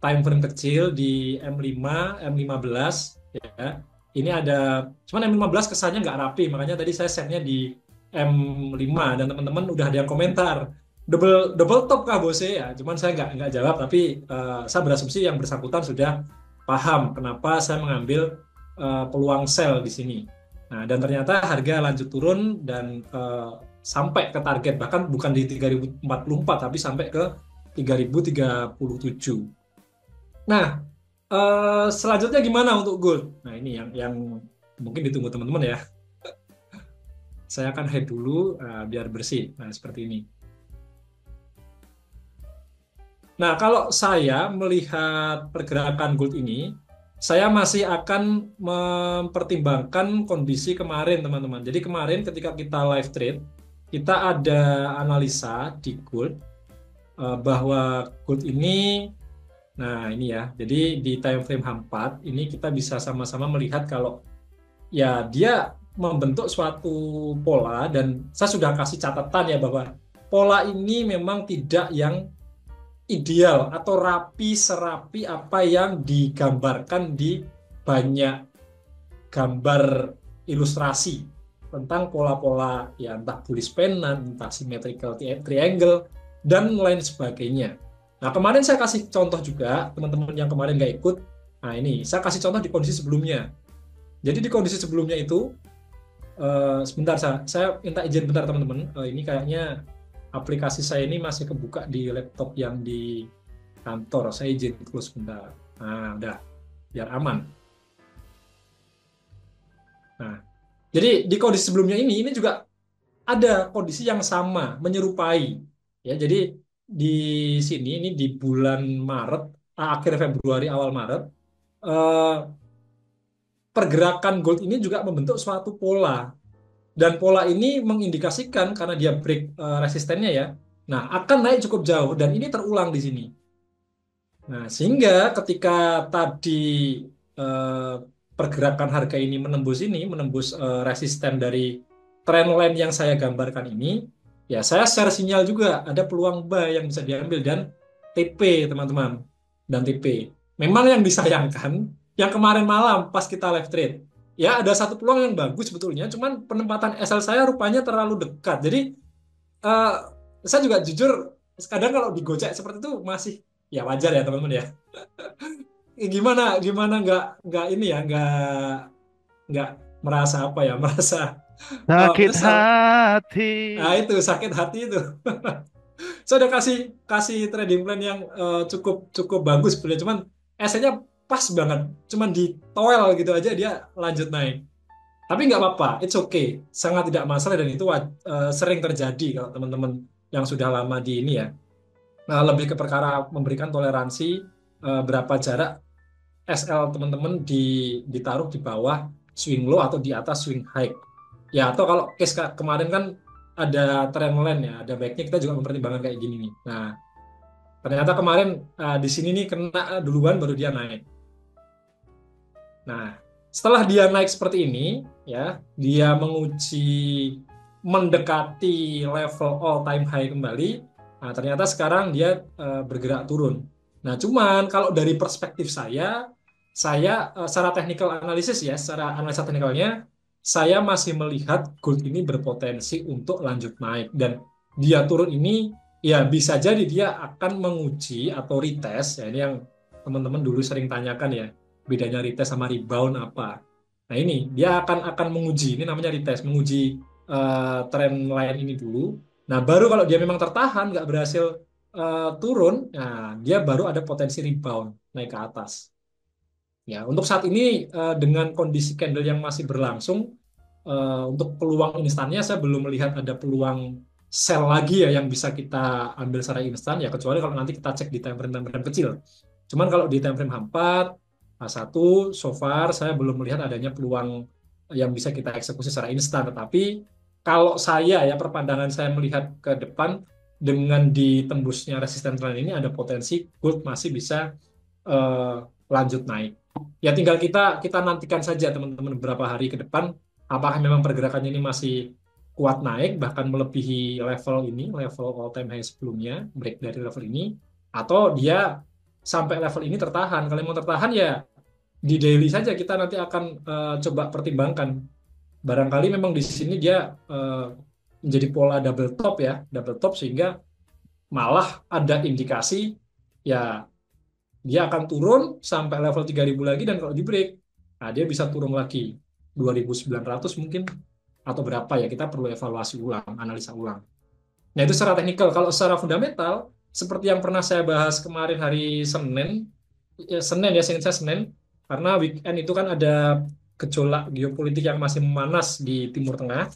time frame kecil di M5, M15 ya. Ini ada cuman M15 kesannya nggak rapi, makanya tadi saya setnya di M5 dan teman-teman udah ada yang komentar double double top kah bose ya. Cuman saya nggak jawab tapi saya berasumsi yang bersangkutan sudah paham kenapa saya mengambil peluang sell di sini. Nah, dan ternyata harga lanjut turun dan sampai ke target bahkan bukan di 3044 tapi sampai ke 3037. Nah, selanjutnya gimana untuk gold? Nah, ini yang mungkin ditunggu teman-teman ya. Saya akan hide dulu biar bersih. Nah, seperti ini. Nah, kalau saya melihat pergerakan gold ini, saya masih akan mempertimbangkan kondisi kemarin, teman-teman. Jadi kemarin ketika kita live trade, kita ada analisa di gold bahwa gold ini, nah ini ya, jadi di time frame H4 ini kita bisa sama-sama melihat kalau ya dia membentuk suatu pola dan saya sudah kasih catatan ya bahwa pola ini memang tidak yang ideal atau rapi serapi apa yang digambarkan di banyak gambar ilustrasi tentang pola-pola ya entah bullish pennant, entah symmetrical triangle dan lain sebagainya. Nah kemarin saya kasih contoh juga teman-teman yang kemarin nggak ikut. Nah ini saya kasih contoh di kondisi sebelumnya. Jadi di kondisi sebelumnya itu sebentar saya minta izin bentar teman-teman. Ini kayaknya aplikasi saya ini masih kebuka di laptop yang di kantor. Saya izin close bentar. Nah, udah biar aman. Nah, jadi di kondisi sebelumnya ini juga ada kondisi yang sama, menyerupai. Ya, jadi di sini ini di bulan Maret, akhir Februari awal Maret, eh, pergerakan gold ini juga membentuk suatu pola. Dan pola ini mengindikasikan karena dia break resistennya ya. Nah, akan naik cukup jauh dan ini terulang di sini. Nah, sehingga ketika tadi eh, pergerakan harga ini menembus resisten dari trendline yang saya gambarkan ini, ya saya share sinyal juga ada peluang buy yang bisa diambil dan TP teman-teman dan TP. Memang yang disayangkan yang kemarin malam pas kita live trade, ya ada satu peluang yang bagus sebetulnya, cuman penempatan SL saya rupanya terlalu dekat. Jadi eh, saya juga jujur kadang kalau digocek seperti itu masih ya wajar ya teman-teman ya. Gimana gimana nggak ini ya nggak merasa apa ya merasa Sakit menyesal. hati. Nah itu sakit hati itu. Saya udah kasih kasih trading plan yang cukup cukup bagus sebenarnya cuman esnya pas banget cuman di toel gitu aja dia lanjut naik. Tapi nggak apa-apa, it's okay, sangat tidak masalah dan itu sering terjadi kalau teman-teman yang sudah lama di ini ya. Nah, lebih ke perkara memberikan toleransi berapa jarak SL teman-teman ditaruh di bawah swing low atau di atas swing high. Ya, atau kalau case kemarin kan ada trend line ya, ada baiknya kita juga mempertimbangkan kayak gini nih. Nah, ternyata kemarin di sini nih kena duluan baru dia naik. Nah, setelah dia naik seperti ini, ya, dia menguji mendekati level all time high kembali. Nah, ternyata sekarang dia bergerak turun. Nah, cuman kalau dari perspektif saya secara technical analisis ya, secara analisa teknikalnya, saya masih melihat gold ini berpotensi untuk lanjut naik dan dia turun ini ya bisa jadi dia akan menguji atau retest ya ini yang teman-teman dulu sering tanyakan ya bedanya retest sama rebound apa. Nah ini dia akan menguji, ini namanya retest, menguji tren line ini dulu. Nah baru kalau dia memang tertahan, nggak berhasil turun, nah dia baru ada potensi rebound naik ke atas. Ya untuk saat ini dengan kondisi candle yang masih berlangsung, untuk peluang instannya saya belum melihat ada peluang sell lagi ya yang bisa kita ambil secara instan ya, kecuali kalau nanti kita cek di time frame kecil. Cuman kalau di time frame H4, H1 so far saya belum melihat adanya peluang yang bisa kita eksekusi secara instan. Tetapi kalau saya ya, perpandangan saya melihat ke depan dengan ditembusnya resisten trend ini, ada potensi gold masih bisa eh, lanjut naik. Ya tinggal kita kita nantikan saja teman-teman beberapa hari ke depan apakah memang pergerakannya ini masih kuat naik bahkan melebihi level ini, level all time high sebelumnya, break dari level ini, atau dia sampai level ini tertahan. Kalau mau tertahan ya di daily saja kita nanti akan coba pertimbangkan. Barangkali memang di sini dia menjadi pola double top ya, double top, sehingga malah ada indikasi ya dia akan turun sampai level 3.000 lagi, dan kalau di break, nah dia bisa turun lagi 2.900 mungkin, atau berapa ya, kita perlu evaluasi ulang, analisa ulang. Nah itu secara teknikal. Kalau secara fundamental, seperti yang pernah saya bahas kemarin hari Senin, Senin ya, Senin saya Senin, karena weekend itu kan ada gejolak geopolitik yang masih memanas di Timur Tengah,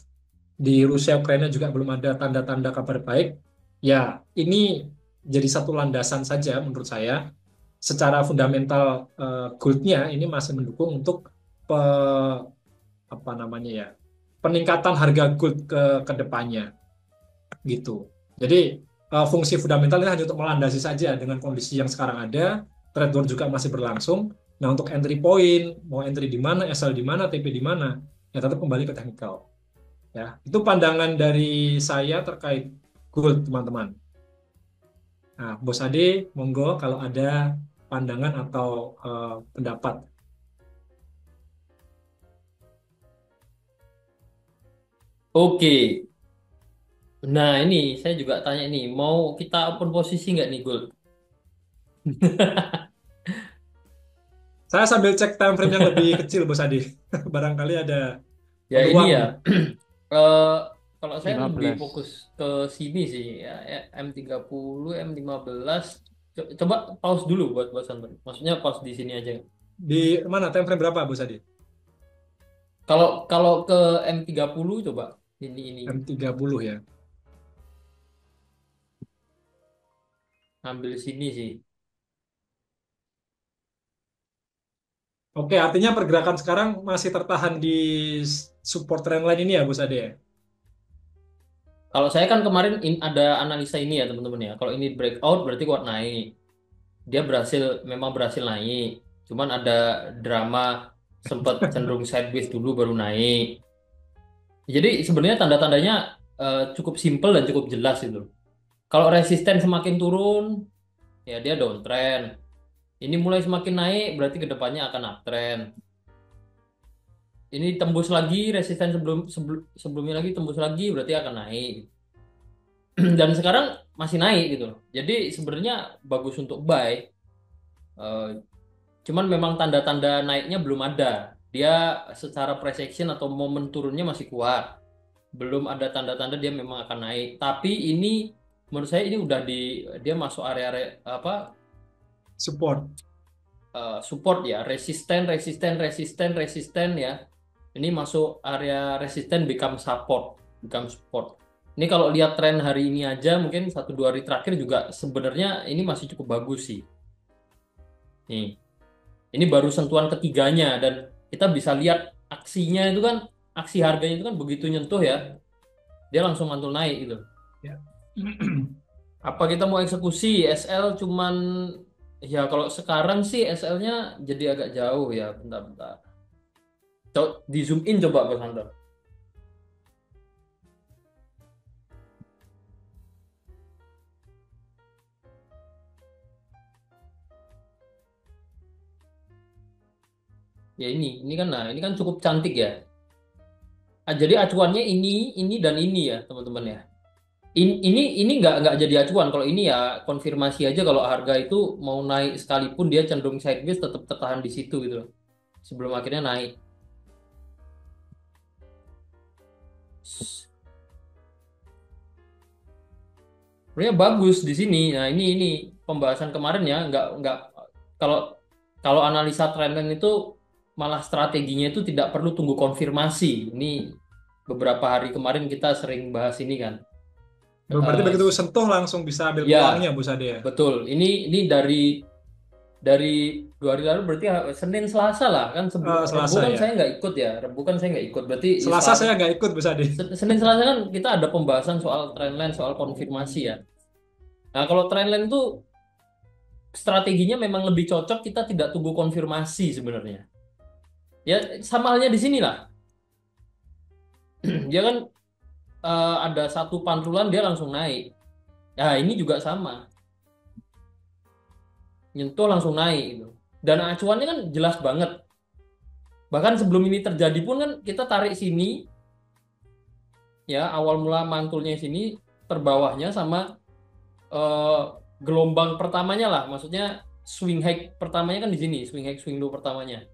di Rusia Ukraina juga belum ada tanda-tanda kabar baik. Ya, ini jadi satu landasan saja menurut saya. Secara fundamental goldnya ini masih mendukung untuk apa namanya ya, peningkatan harga gold ke depannya gitu. Jadi fungsi fundamental ini hanya untuk melandasi saja dengan kondisi yang sekarang ada. Trade war juga masih berlangsung. Nah, untuk entry point, mau entry di mana, SL di mana, TP di mana, ya tetap kembali ke technical. Ya, itu pandangan dari saya terkait gold, teman-teman. Nah, Bos Ade, monggo kalau ada pandangan atau pendapat. Oke. Nah, ini saya juga tanya nih, mau kita open posisi nggak nih, Gold? Saya sambil cek time frame yang lebih kecil, Bos Ade. Barangkali ada Ya ini peluang ya, nih. eh, kalau saya lebih 15. fokus ke sini sih, ya, M30, M15. Coba pause dulu buat Santan. Maksudnya pause di sini aja. Di mana time frame berapa, Bos Ade? Kalau kalau ke M30 coba ini M30 ya. ambil sini sih. Oke, artinya pergerakan sekarang masih tertahan di support trendline ini ya, Bos Ade ya? Kalau saya kan kemarin ada analisa ini ya teman-teman ya. Kalau ini breakout berarti kuat naik. Dia memang berhasil naik. Cuman ada drama sempat cenderung sideways dulu baru naik. Jadi sebenarnya tanda-tandanya cukup simpel dan cukup jelas itu. Kalau resisten semakin turun, ya dia downtrend. Ini mulai semakin naik, berarti kedepannya akan uptrend. Ini tembus lagi resisten sebelumnya lagi tembus lagi, berarti akan naik. Dan sekarang masih naik gitu loh. Jadi sebenarnya bagus untuk buy. Eh, Cuman memang tanda-tanda naiknya belum ada. Dia secara price action atau momen turunnya masih kuat. Belum ada tanda-tanda dia memang akan naik. Tapi ini menurut saya ini udah dia masuk area apa Support. support ya, resisten ya. Ini masuk area resisten become support. Ini kalau lihat tren hari ini aja mungkin 1-2 hari terakhir juga sebenarnya ini masih cukup bagus sih. Nih, ini baru sentuhan ketiganya dan kita bisa lihat aksinya itu kan, aksi harganya itu kan begitu nyentuh ya, dia langsung mantul naik gitu. Ya. Apa kita mau eksekusi SL cuman ya kalau sekarang sih SL-nya jadi agak jauh ya, bentar-bentar. Coba di zoom in coba Bang Hunter. Ya ini kan, nah ini kan cukup cantik ya. Jadi acuannya ini dan ini ya teman-teman ya. Ini nggak jadi acuan. Kalau ini ya konfirmasi aja kalau harga itu mau naik sekalipun dia cenderung sideways tetap tertahan di situ gitu loh. Sebelum akhirnya naik. Sebenarnya bagus di sini. Nah ini pembahasan kemarin ya nggak kalau kalau analisa trendline itu malah strateginya itu tidak perlu tunggu konfirmasi. Ini beberapa hari kemarin kita sering bahas ini kan. Berarti Eh, begitu sentuh langsung bisa ambil peluangnya, ya, Bu Sade ya. betul. Ini dari 2 hari lalu berarti Senin Selasa lah kan, sebelum Rebu Selasa kan ya. saya nggak ikut ya. Rebu kan saya nggak ikut. Berarti Selasa Selasa, saya nggak ikut, Bu Sade. Senin Selasa kan kita ada pembahasan soal trendline, soal konfirmasi ya. Nah, kalau trendline itu strateginya memang lebih cocok kita tidak tunggu konfirmasi sebenarnya. Ya sama halnya di sini lah. Dia kan ada satu pantulan dia langsung naik. Nah, ini juga sama. Nyentuh langsung naik gitu. Dan acuannya kan jelas banget. Bahkan sebelum ini terjadi pun kan kita tarik sini ya, awal mula mantulnya sini terbawahnya sama eh, gelombang pertamanya lah. Maksudnya swing high pertamanya kan di sini, swing high swing low pertamanya.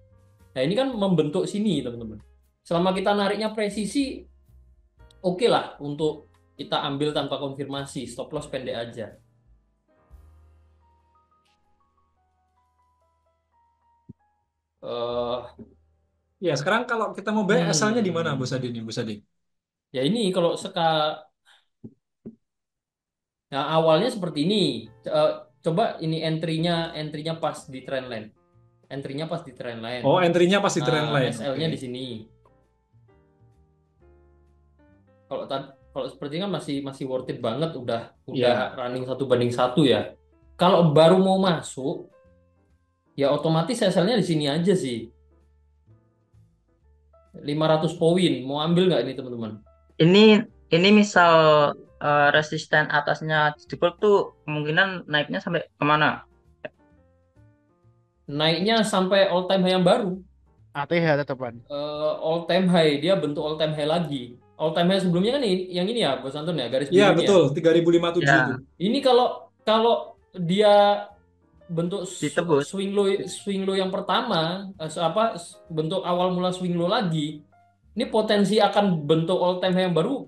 Nah, ini kan membentuk sini, teman-teman. Selama kita nariknya presisi, oke lah untuk kita ambil tanpa konfirmasi, stop loss pendek aja. eh Ya, sekarang kalau kita mau beli asalnya di mana, Bu hmm, Sade nih, Bu Sade? ya ini kalau nah, awalnya seperti ini. Eh, Coba ini entry-nya pas di trendline. Entry-nya pas di trendline. Oh, entry-nya pasti trend Nah, line. Oke. SL-nya di sini. Kalau kalau seperti ini kan masih masih worth it banget, udah Ya. running 1 banding 1 ya. Kalau baru mau masuk, ya otomatis SL-nya di sini aja sih. 500 poin. Mau ambil nggak ini, teman-teman? Ini ini misal resisten atasnya jebol tuh kemungkinan naiknya sampai kemana? Naiknya sampai all time high yang baru. ATH tetepan. All time high, dia bentuk all time high lagi. All time high sebelumnya kan yang ini ya, Bos Anton ya, garis Ya, biru ini ya. betul. 3057 itu. Ya, Ini kalau kalau dia bentuk ditebus. swing low yang pertama, bentuk awal mula swing low lagi, ini potensi akan bentuk all time high yang baru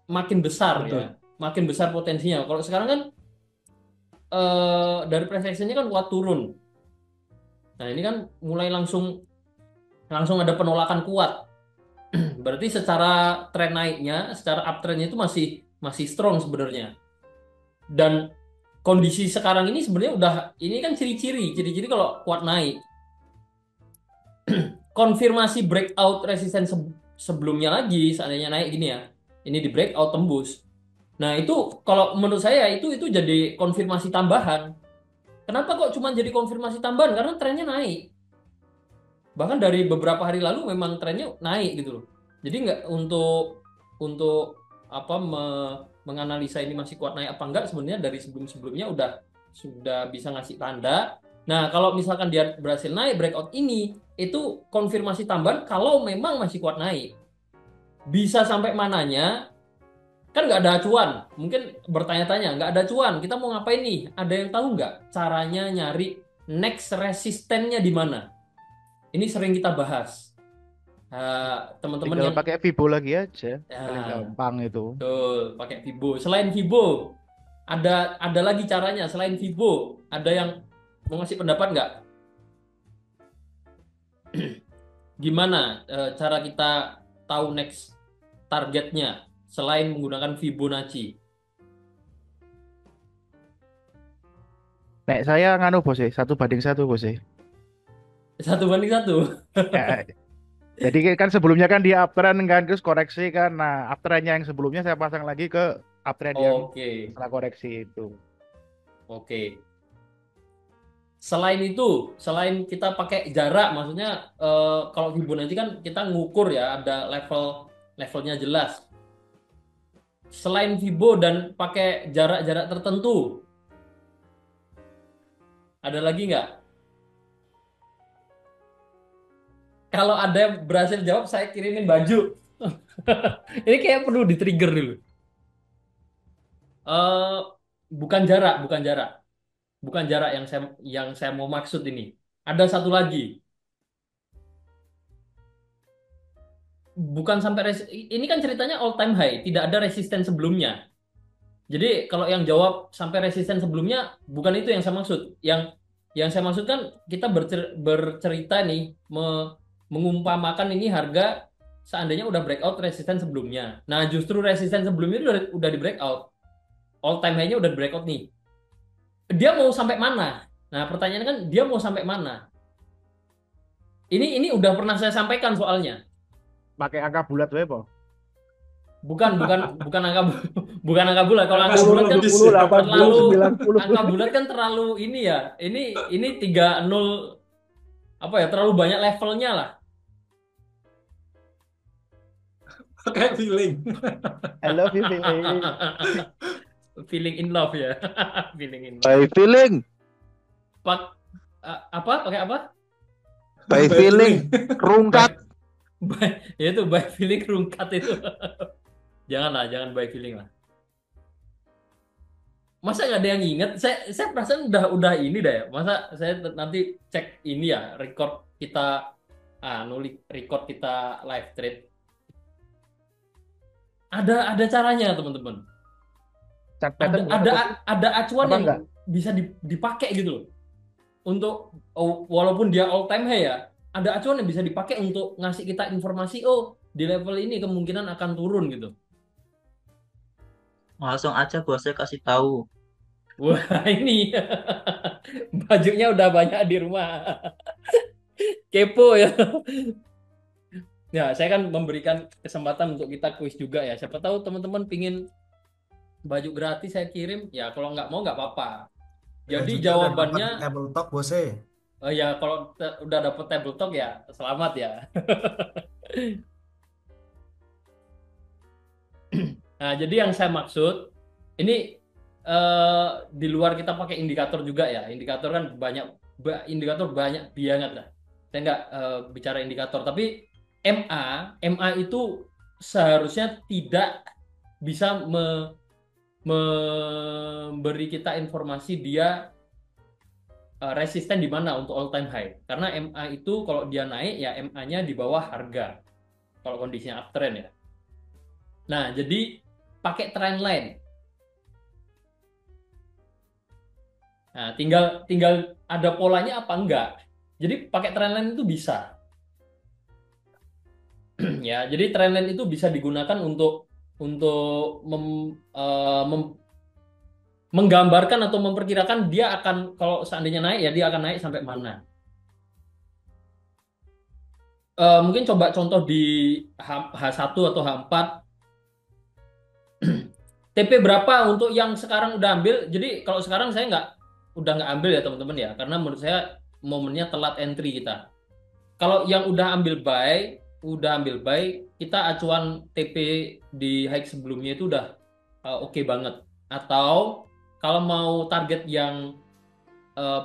makin besar ya, Betul. makin besar potensinya. Kalau sekarang kan dari price action-nya kan kuat turun. Nah, ini kan mulai langsung langsung ada penolakan kuat. Berarti secara tren naiknya, secara uptrendnya itu masih masih strong sebenarnya. Dan kondisi sekarang ini sebenarnya udah, ini kan ciri-ciri kalau kuat naik. Konfirmasi breakout resisten sebelumnya lagi, seandainya naik gini ya, ini di breakout tembus. Nah, itu kalau menurut saya itu jadi konfirmasi tambahan. Kenapa kok cuma jadi konfirmasi tambahan? Karena trennya naik. Bahkan dari beberapa hari lalu memang trennya naik gitu loh. Jadi nggak untuk apa menganalisa ini masih kuat naik apa enggak, sebenarnya dari sebelum-sebelumnya sudah bisa ngasih tanda. Nah, kalau misalkan dia berhasil naik breakout ini, itu konfirmasi tambahan kalau memang masih kuat naik. Bisa sampai mananya kan nggak ada acuan. Mungkin bertanya-tanya, nggak ada acuan, kita mau ngapain nih? Ada yang tahu nggak caranya nyari next resistennya di mana? Ini sering kita bahas. Teman-teman Tinggal yang pakai Vibo lagi aja. Paling ya, gampang itu. betul, pakai Vibo. Selain Vibo, ada lagi caranya selain Vibo. Ada yang mau ngasih pendapat nggak? Gimana cara kita tahu next targetnya selain menggunakan Fibonacci? Nek saya nganu bos 1 banding 1 bos. 1 banding 1. Ya, jadi kan sebelumnya kan dia uptrend kan terus koreksi kan. Nah, uptrendnya yang sebelumnya saya pasang lagi ke uptrend yang Oke, setelah koreksi itu. oke. Selain itu, selain kita pakai jarak, maksudnya kalau Fibonacci kan kita ngukur ya, ada levelnya jelas. Selain Fibo dan pakai jarak-jarak tertentu, ada lagi nggak? Kalau ada yang berhasil jawab, saya kirimin baju. Ini kayak perlu di-trigger dulu. Eh, bukan jarak, bukan jarak yang saya mau maksud ini. Ada satu lagi, bukan sampai ini kan ceritanya all time high, tidak ada resisten sebelumnya. Jadi kalau yang jawab sampai resisten sebelumnya, bukan itu yang saya maksud. Yang saya maksud kan kita bercerita nih, mengumpamakan ini harga seandainya udah breakout resisten sebelumnya. Nah, justru resisten sebelumnya udah di breakout. all time high-nya udah breakout nih. Dia mau sampai mana? Nah, pertanyaannya kan dia mau sampai mana? Ini udah pernah saya sampaikan soalnya. Pakai angka bulat wae po. Bukan angka bukan angka bulat. Kalau Angka angka bulat kan psikologis 10, ya. 80, terlalu 90. angka bulat kan terlalu ini ya. Ini 30 apa ya? Terlalu banyak levelnya lah. Kayak feeling. I love you, feeling. Feeling in love ya. Feeling in love. By feeling. Apa? Pakai apa? By feeling. Rungkat. Ya itu by feeling rungkat itu. Jangan by feeling lah. Masa nggak ada yang inget? Saya perasaan udah ini dah ya. Masa saya nanti cek ini ya record kita record kita live trade. Ada caranya teman-teman. Chart pattern Ada acuan apa yang enggak? bisa dipakai gitu loh. Untuk walaupun dia all time high ya, ada acuan yang bisa dipakai untuk ngasih kita informasi di level ini kemungkinan akan turun gitu. Langsung aja bosnya kasih tahu. Wah, ini bajunya udah banyak di rumah. Kepo ya. Ya, saya kan memberikan kesempatan untuk kita kuis juga ya. Siapa tahu teman-teman pingin baju gratis saya kirim, ya kalau nggak mau nggak apa-apa. Jadi jawabannya, table talk bose. ya kalau udah dapet table talk ya selamat ya. Nah, jadi yang saya maksud ini di luar kita pakai indikator juga ya. Indikator kan indikator banyak banget lah. Saya nggak bicara indikator, tapi MA itu seharusnya tidak bisa memberi kita informasi dia resisten di mana untuk all time high. Karena MA itu kalau dia naik ya MA-nya di bawah harga. Kalau kondisinya uptrend ya. Nah, jadi pakai trend line. Nah, tinggal ada polanya apa enggak. Jadi pakai trend line itu bisa. Ya, jadi trend line itu bisa digunakan untuk menggambarkan atau memperkirakan dia akan, kalau seandainya naik ya dia akan naik sampai mana. Mungkin coba contoh di H1 atau H4. TP berapa untuk yang sekarang udah ambil. Jadi kalau sekarang saya udah nggak ambil ya teman-teman ya, karena menurut saya momennya telat entry kita. Kalau yang udah ambil buy, kita acuan TP di high sebelumnya itu udah oke banget. Atau kalau mau target yang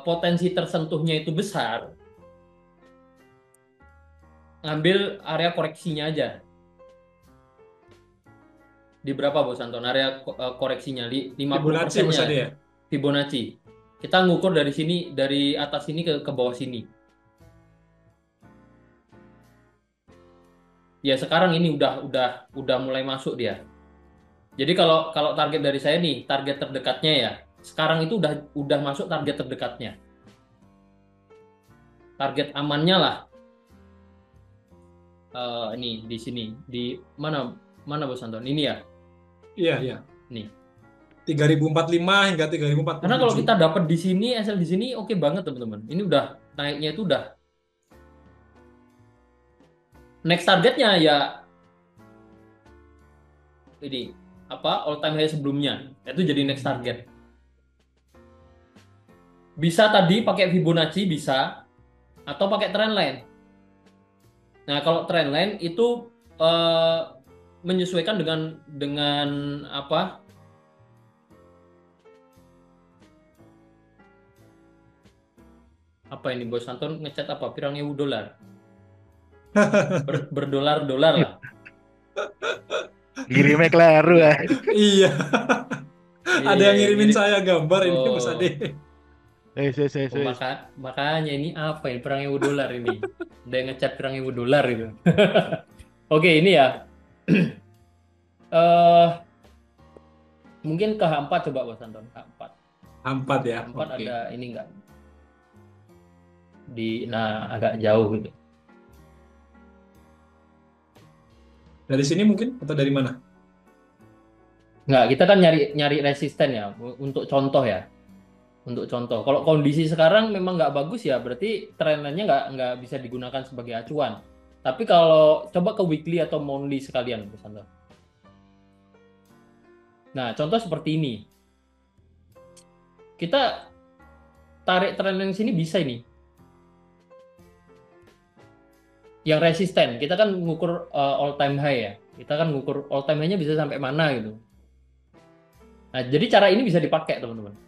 potensi tersentuhnya itu besar, ngambil area koreksinya aja. Di berapa Bos Anton? Area koreksinya di 50%-nya. Ya? Fibonacci. Kita ngukur dari sini, dari atas sini ke bawah sini. Ya sekarang ini udah mulai masuk dia. Jadi kalau target dari saya nih, target terdekatnya ya. Sekarang itu udah masuk target terdekatnya. Target amannya lah. Ini di sini, di mana Bos Anton? Ini ya. Iya. Nih. 3045 hingga 3047. Karena kalau kita dapat di sini, SL di sini oke banget teman-teman. Ini udah naiknya itu udah. Next targetnya ya ini all time high sebelumnya. Itu jadi next target. Bisa tadi pakai Fibonacci bisa, atau pakai trend line. Nah, kalau trend line itu menyesuaikan dengan apa? Apa ini Bos Anton ngecat apa? Pirang $1,000. Berdolar-dolar lah. Kirimnya kelaru ya. Iya. Ada yang ngirimin Ngirim. saya gambar ini Mas Ade. Makanya ini apa ini perang $1,000 ini. Ada yang ngecat perang $1,000 itu. Oke, ini ya. Mungkin ke H4 coba Bos Anton. H4 ya. H4 Oke. ada ini enggak? Agak jauh gitu. Dari sini mungkin atau dari mana? Nggak, kita kan nyari nyari resisten ya untuk contoh ya. Untuk contoh, kalau kondisi sekarang memang nggak bagus ya, berarti trend line-nya nggak bisa digunakan sebagai acuan. Tapi kalau coba ke weekly atau monthly sekalian, Mas Anto. Nah, contoh seperti ini. Kita tarik trend line sini bisa ini. Yang resisten, kita kan ngukur all time high ya. Kita kan ngukur all time high-nya bisa sampai mana gitu. Nah, jadi cara ini bisa dipakai, teman-teman.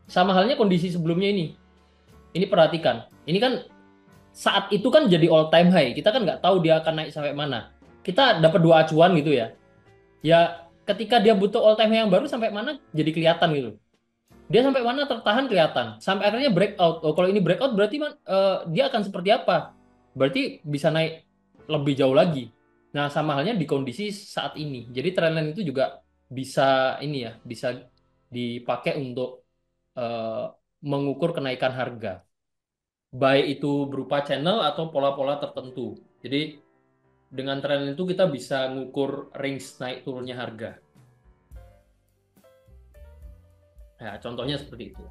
Sama halnya kondisi sebelumnya ini. Ini perhatikan. Ini kan saat itu kan jadi all time high. Kita kan nggak tahu dia akan naik sampai mana. Kita dapat dua acuan gitu ya. Ya, ketika dia butuh all time high yang baru sampai mana jadi kelihatan gitu. Dia sampai mana tertahan kelihatan. Sampai akhirnya breakout. Oh, kalau ini breakout berarti dia akan seperti apa? Berarti bisa naik lebih jauh lagi. Nah, sama halnya di kondisi saat ini. Jadi trendline itu juga bisa ini ya, bisa dipakai untuk eh, mengukur kenaikan harga. Baik itu berupa channel atau pola-pola tertentu. Jadi dengan trendline itu kita bisa ngukur range naik turunnya harga. Nah, contohnya seperti itu.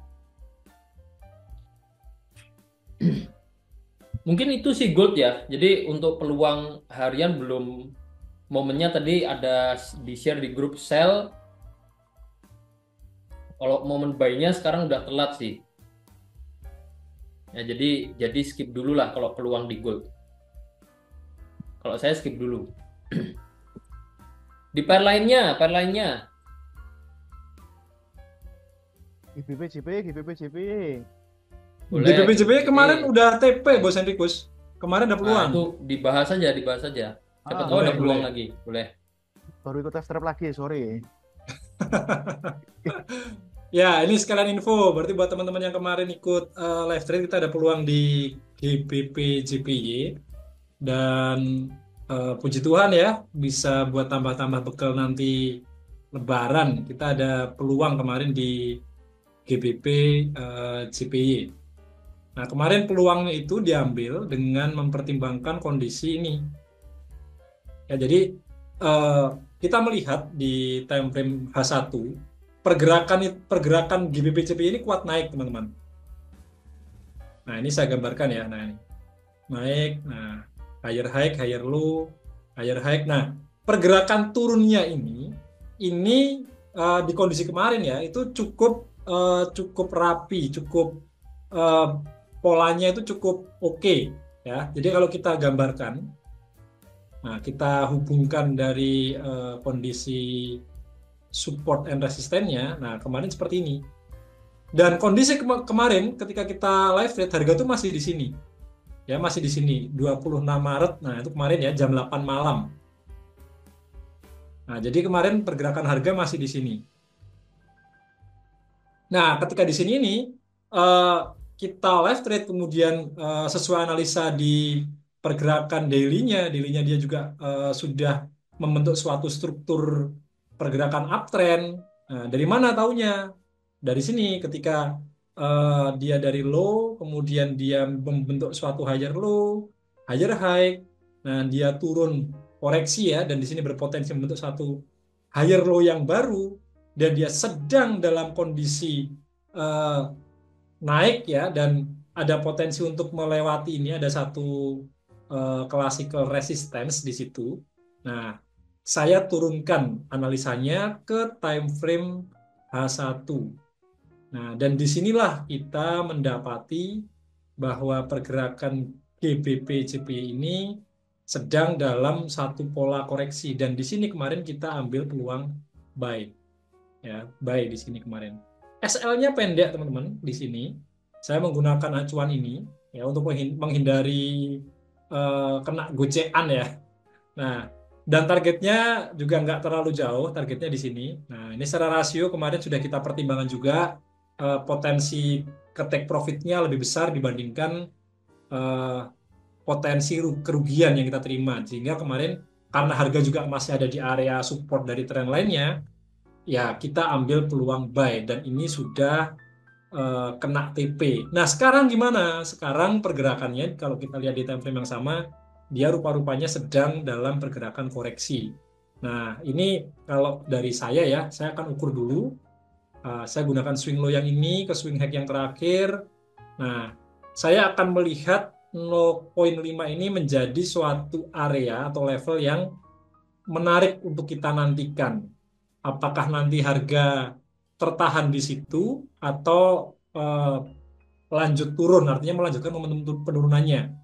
Mungkin itu sih gold ya. Jadi untuk peluang harian belum, momennya tadi ada di share di grup sell. Kalau momen buy-nya sekarang udah telat sih. Ya, jadi skip dulu lah kalau peluang di gold. Kalau saya skip dulu. Di pair lainnya. GBP JP, GBP JP. Boleh. DPPJP kemarin udah TP Bos Henrikus. Kemarin ada Nah, peluang. itu dibahas aja. Siapa tahu ada boleh, peluang boleh. lagi. Boleh. Baru ikut test drive lagi, sorry. Ya, ini sekalian info. Berarti buat teman-teman yang kemarin ikut live trade, kita ada peluang di GBP JPY. Dan puji Tuhan ya, bisa buat tambah-tambah bekal nanti Lebaran. Kita ada peluang kemarin di GBP JPY. Nah, kemarin peluangnya itu diambil dengan mempertimbangkan kondisi ini. Ya, jadi kita melihat di time frame H1 pergerakan GBP JPY ini kuat naik, teman-teman. Nah, ini saya gambarkan ya. Nah, ini naik, nah higher high, higher low, higher high. Nah, pergerakan turunnya ini di kondisi kemarin ya itu cukup rapi, cukup polanya itu cukup oke ya. Jadi kalau kita gambarkan, nah kita hubungkan dari kondisi support and resistennya. Nah, kemarin seperti ini. Dan kondisi kemarin ketika kita live trade, harga itu masih di sini. Ya, masih di sini 26 Maret. Nah, itu kemarin ya jam 8 malam. Nah, jadi kemarin pergerakan harga masih di sini. Nah, ketika di sini ini kita live trade kemudian sesuai analisa di pergerakan daily-nya dia juga sudah membentuk suatu struktur pergerakan uptrend. Nah, dari mana taunya? Dari sini ketika dia dari low, kemudian dia membentuk suatu higher low, higher high. Nah, dia turun koreksi ya, dan di sini berpotensi membentuk satu higher low yang baru, dan dia sedang dalam kondisi naik ya, dan ada potensi untuk melewati ini, ada satu classical resistance di situ. Nah, saya turunkan analisanya ke time frame H1. Nah, dan disinilah kita mendapati bahwa pergerakan GBP JPY ini sedang dalam satu pola koreksi, dan di sini kemarin kita ambil peluang buy. Ya, buy di sini kemarin. SL-nya pendek, teman-teman. Di sini saya menggunakan acuan ini ya untuk menghindari kena gocean ya. Nah, dan targetnya juga nggak terlalu jauh, targetnya di sini. Nah, ini secara rasio kemarin sudah kita pertimbangkan juga, potensi ke take profitnya lebih besar dibandingkan potensi kerugian yang kita terima. Sehingga kemarin karena harga juga masih ada di area support dari trend lainnya, ya kita ambil peluang buy, dan ini sudah kena TP. Nah, sekarang gimana? Sekarang pergerakannya kalau kita lihat di time frame yang sama, dia rupa-rupanya sedang dalam pergerakan koreksi. Nah, ini kalau dari saya ya, saya akan ukur dulu. Saya gunakan swing low yang ini ke swing high yang terakhir. Nah, saya akan melihat 0,5 ini menjadi suatu area atau level yang menarik untuk kita nantikan. Apakah nanti harga tertahan di situ atau lanjut turun, artinya melanjutkan momentum penurunannya.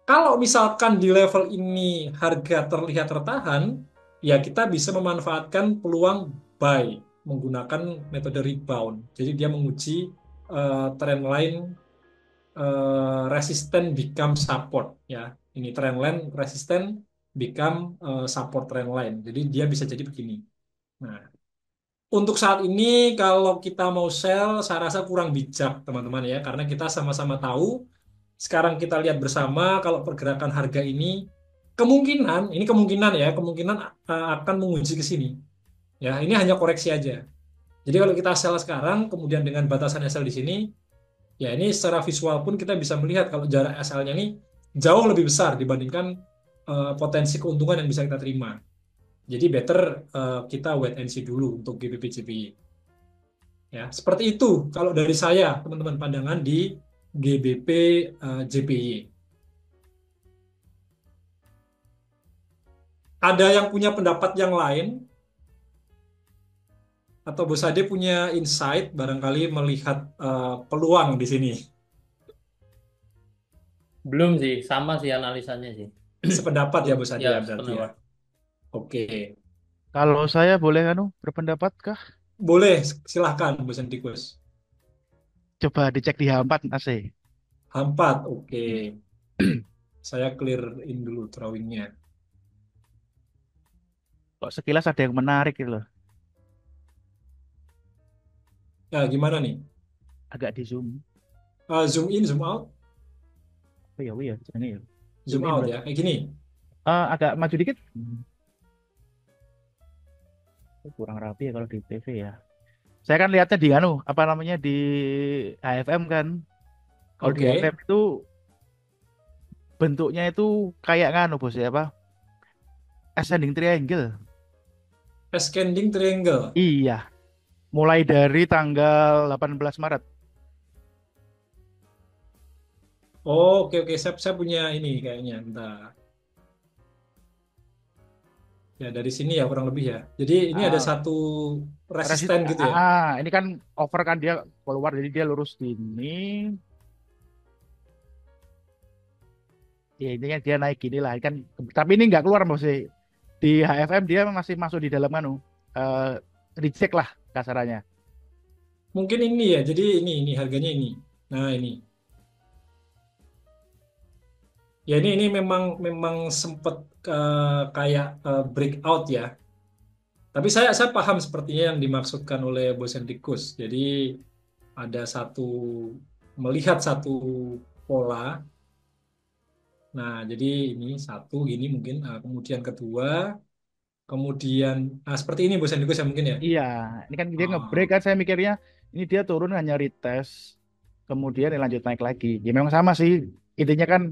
Kalau misalkan di level ini harga terlihat tertahan, ya kita bisa memanfaatkan peluang buy menggunakan metode rebound. Jadi dia menguji trend line resisten become support ya. Ini trend line resisten become support trend line. Jadi dia bisa jadi begini. Nah, untuk saat ini kalau kita mau sell, saya rasa kurang bijak teman-teman ya, karena kita sama-sama tahu sekarang kita lihat bersama kalau pergerakan harga ini kemungkinan ya, kemungkinan akan menguji ke sini. Ya, ini hanya koreksi aja. Jadi kalau kita sell sekarang, kemudian dengan batasan SL di sini, ya ini secara visual pun kita bisa melihat kalau jarak SL-nya ini jauh lebih besar dibandingkan potensi keuntungan yang bisa kita terima. Jadi better kita wait and see dulu untuk GBP JPY. Ya, seperti itu kalau dari saya, teman-teman, pandangan di GBP JPY. Ada yang punya pendapat yang lain atau Bos Ade punya insight barangkali melihat peluang di sini? Belum sih, sama sih analisanya sih. Sependapat ya Bos Ade Ya, ya berarti ya. sependapat. Oke, Kalau saya boleh berpendapat kah? boleh silahkan Bos Antikus. Coba dicek di H4 AC. Hampat, oke. Hmm. Saya clear in dulu drawingnya. Kok sekilas ada yang menarik gitu loh. Ya, gimana nih? Agak di zoom. Zoom in, zoom out, Oh ya, oh ya, ini ya. zoom Zoom in out berarti. ya. Kayak gini. Agak maju dikit. Kurang rapi ya kalau di TV ya. Saya kan lihatnya di apa namanya di HFM kan. Kalau di Oke, HFM itu bentuknya itu kayak bos ya apa? Ascending triangle. ascending triangle. Iya, mulai dari tanggal 18 Maret. Oh, oke oke. Saya punya ini kayaknya. Bentar. Ya dari sini ya kurang lebih ya. Jadi ini ada Ah, satu resisten gitu ya. ini kan over kan dia keluar jadi dia lurus gini. Ya intinya dia naik gini lah kan. Tapi ini nggak keluar bos. Di HFM dia masih masuk di dalam eh, reject lah kasarannya. Mungkin ini ya. Jadi ini harganya ini. Nah ini. Ya ini memang memang sempat kayak breakout ya. Tapi saya paham sepertinya yang dimaksudkan oleh Bosendikus. Jadi ada melihat satu pola. Nah, jadi ini satu gini mungkin. Kemudian kedua, kemudian seperti ini Bosendikus ya mungkin ya. Iya, ini kan dia nge-break Ah, kan saya mikirnya ini dia turun hanya retest kemudian dia lanjut naik lagi. Ya memang sama sih. Intinya kan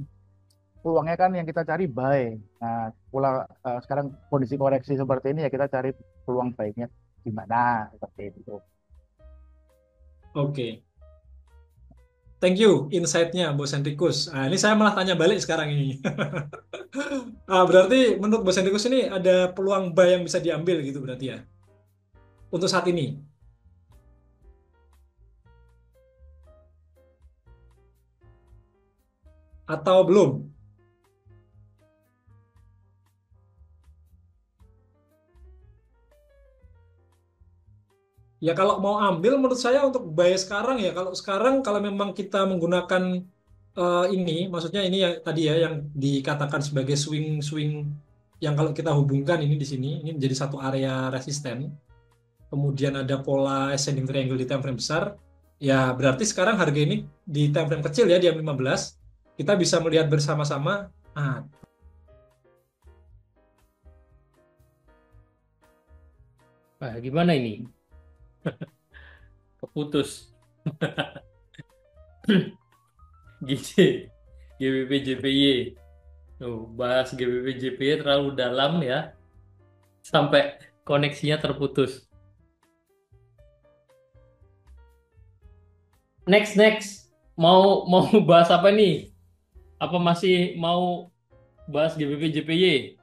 peluangnya kan yang kita cari buy. Nah, sekarang kondisi koreksi seperti ini ya kita cari peluang baiknya gimana seperti itu. oke. Thank you insight-nya Bosendikus. Ini saya malah tanya balik sekarang ini. Berarti menurut Bosendikus ini ada peluang buy yang bisa diambil gitu berarti ya. Untuk saat ini. Atau belum? Ya kalau mau ambil menurut saya untuk buy sekarang ya kalau sekarang kalau memang kita menggunakan ini maksudnya ini yang tadi ya yang dikatakan sebagai swing-swing yang kalau kita hubungkan ini di sini ini menjadi satu area resisten kemudian ada pola ascending triangle di time frame besar ya berarti sekarang harga ini di time frame kecil ya di M15 kita bisa melihat bersama-sama ah Wah, gimana ini? Keputus. GC, GBP JPY. Tuh, bahas GBP JPY terlalu dalam ya. sampai koneksinya terputus. Next. Mau bahas apa nih? Apa masih mau bahas GBP JPY?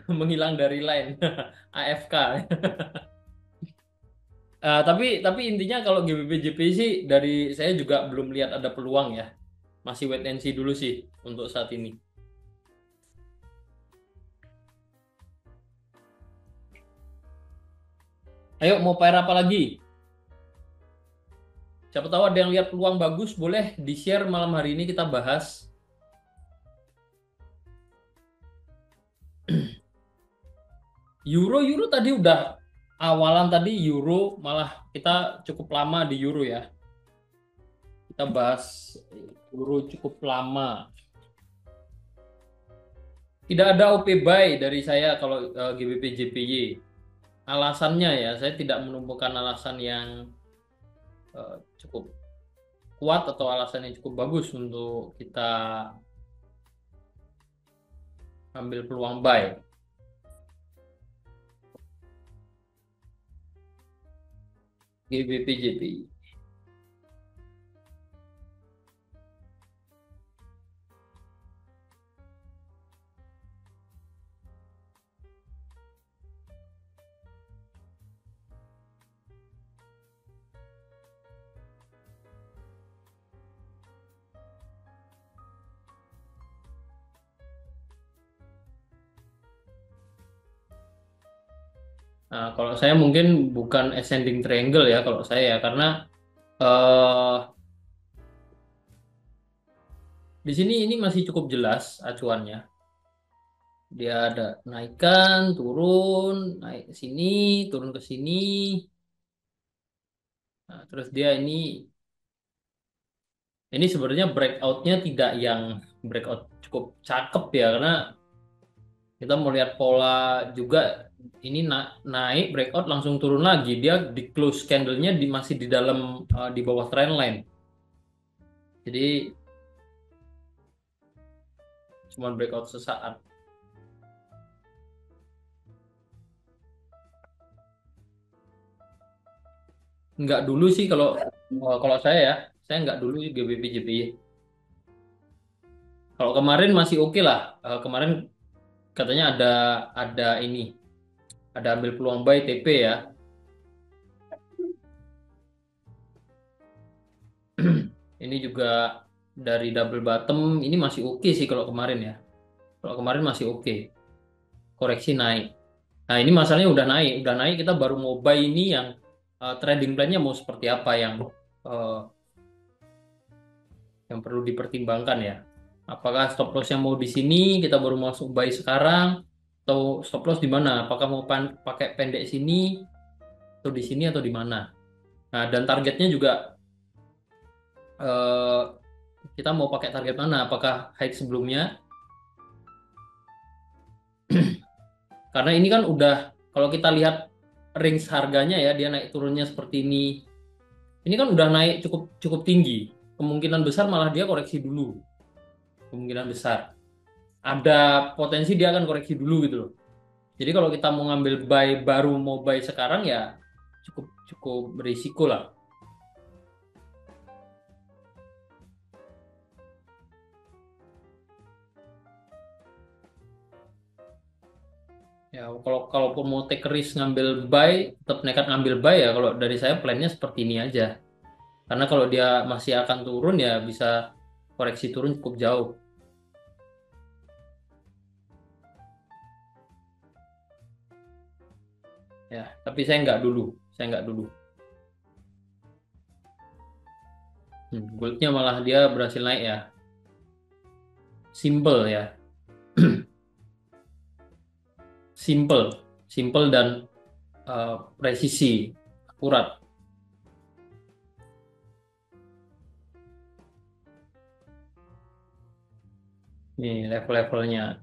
Menghilang dari line AFK. Tapi intinya kalau GBP JPY sih dari saya juga belum lihat ada peluang ya. Masih wait and see dulu sih untuk saat ini. Ayo mau pair apa lagi? Siapa tahu ada yang lihat peluang bagus, boleh di-share malam hari ini kita bahas. Euro tadi udah awalan tadi Euro malah kita cukup lama di Euro ya. Kita bahas Euro cukup lama. Tidak ada OP buy dari saya kalau GBP JPY. Alasannya ya, saya tidak menemukan alasan yang cukup kuat atau alasan yang cukup bagus untuk kita ambil peluang buy. GBP JPY. Nah, kalau saya mungkin bukan ascending triangle ya kalau saya ya, karena eh di sini ini masih cukup jelas acuannya. Dia ada naikkan, turun, naik ke sini, turun ke sini. Nah, terus dia ini sebenarnya breakoutnya tidak yang breakout cukup cakep ya, karena kita mau lihat pola juga. Ini naik breakout langsung turun lagi. Dia di close candle-nya masih di dalam di bawah trend line. Jadi cuma breakout sesaat. Nggak dulu sih kalau saya nggak dulu GBP JPY. Kalau kemarin masih oke lah. Kemarin katanya ada ini, ada ambil peluang buy TP ya. Ini juga dari double bottom ini masih oke sih kalau kemarin ya. Kalau kemarin masih oke. Koreksi naik. Nah, ini masalahnya udah naik kita baru mau buy ini yang trading plan-nya mau seperti apa uh, yang perlu dipertimbangkan ya. Apakah stop loss-nya mau di sini kita baru masuk buy sekarang atau stop loss di mana? Apakah mau pakai pendek sini atau di sini atau di mana? Nah, dan targetnya juga eh, kita mau pakai target mana? Apakah high sebelumnya? Karena ini kan udah kalau kita lihat range harganya ya, dia naik turunnya seperti ini. Ini kan udah naik cukup cukup tinggi. Kemungkinan besar malah dia koreksi dulu. Kemungkinan besar. Ada potensi dia akan koreksi dulu gitu loh. Jadi kalau kita mau ngambil buy baru mau buy sekarang ya cukup cukup berisiko lah. Ya kalaupun mau take risk ngambil buy, tetap nekat ngambil buy ya. Kalau dari saya plannya seperti ini aja. Karena kalau dia masih akan turun ya bisa koreksi turun cukup jauh. Ya, tapi saya nggak dulu. Saya nggak dulu. Goldnya malah dia berhasil naik ya. Simple ya. Simple dan presisi, akurat. Nih level-levelnya.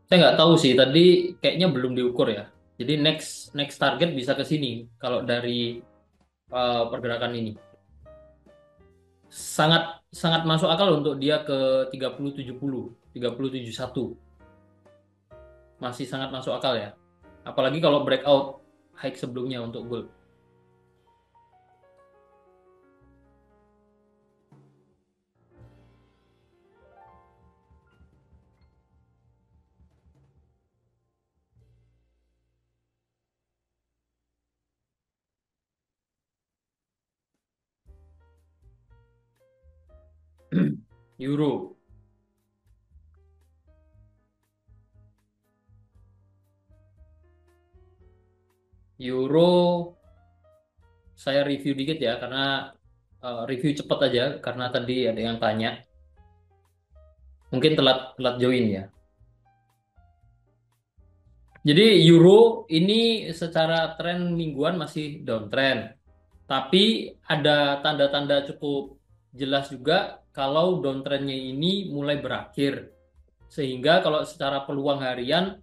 Saya nggak tahu sih, tadi kayaknya belum diukur ya. Jadi next target bisa ke sini. Kalau dari pergerakan ini. Sangat sangat masuk akal untuk dia ke 30.70, 30.71. Masih sangat masuk akal ya. Apalagi kalau breakout high sebelumnya untuk gold. Euro. Euro saya review dikit ya karena review cepat aja karena tadi ada yang tanya. Mungkin telat telat join ya. Jadi euro ini secara tren mingguan masih downtrend. Tapi ada tanda-tanda cukup jelas juga kalau downtrendnya ini mulai berakhir. Sehingga kalau secara peluang harian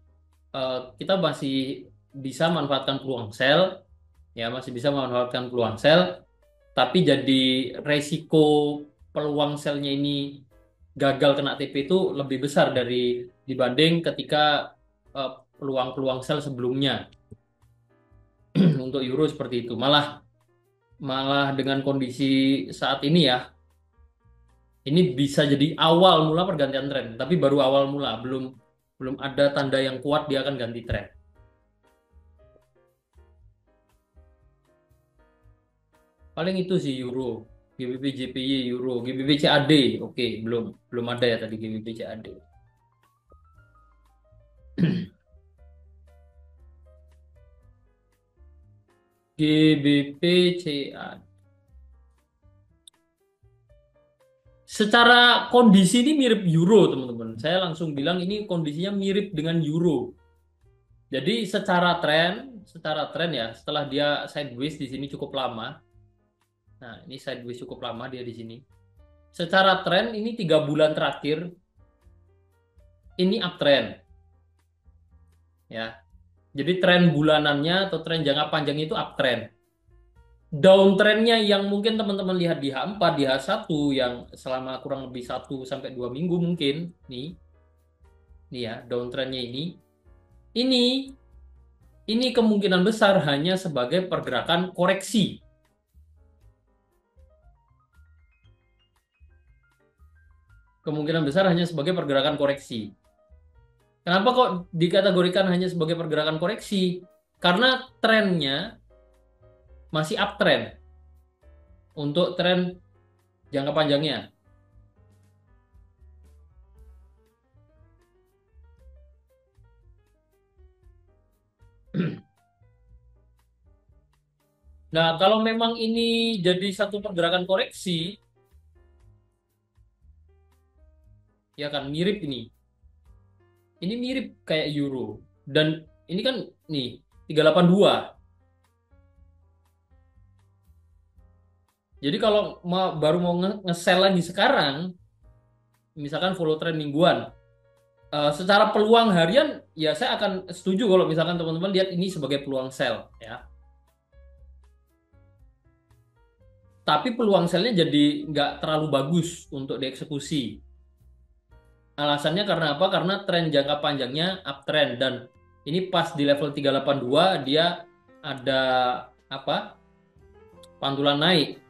kita masih bisa manfaatkan peluang sell, ya masih bisa memanfaatkan peluang sell. Tapi jadi resiko peluang sellnya ini gagal kena TP itu lebih besar dibanding ketika peluang-peluang sell sebelumnya. Untuk euro seperti itu. Malah malah dengan kondisi saat ini ya, ini bisa jadi awal mula pergantian tren, tapi baru awal mula, belum belum ada tanda yang kuat dia akan ganti tren. Paling itu sih euro, GBP JPY euro, GBP CAD, oke belum belum ada ya tadi GBP CAD. GBP CAD. Secara kondisi ini mirip euro, teman-teman. Saya langsung bilang ini kondisinya mirip dengan euro. Jadi secara tren ya, setelah dia sideways di sini cukup lama. Nah, ini sideways cukup lama dia di sini. Secara tren ini 3 bulan terakhir ini uptrend. Ya. Jadi tren bulanannya atau tren jangka panjang itu uptrend. Downtrendnya yang mungkin teman-teman lihat di H4, di H1 yang selama kurang lebih 1 sampai 2 minggu mungkin nih. Nih ya, downtrendnya ini ini kemungkinan besar hanya sebagai pergerakan koreksi. Kemungkinan besar hanya sebagai pergerakan koreksi. Kenapa kok dikategorikan hanya sebagai pergerakan koreksi? Karena trennya masih uptrend untuk tren jangka panjangnya. Nah, kalau memang ini jadi satu pergerakan koreksi, ya kan mirip ini. Ini mirip kayak euro. Dan ini kan nih 382. Jadi kalau baru mau nge-sell lagi sekarang, misalkan follow trend mingguan, secara peluang harian ya saya akan setuju kalau misalkan teman-teman lihat ini sebagai peluang sell ya. Tapi peluang sellnya jadi nggak terlalu bagus untuk dieksekusi. Alasannya karena apa? Karena tren jangka panjangnya uptrend dan ini pas di level 382 dia ada apa? Pantulan naik.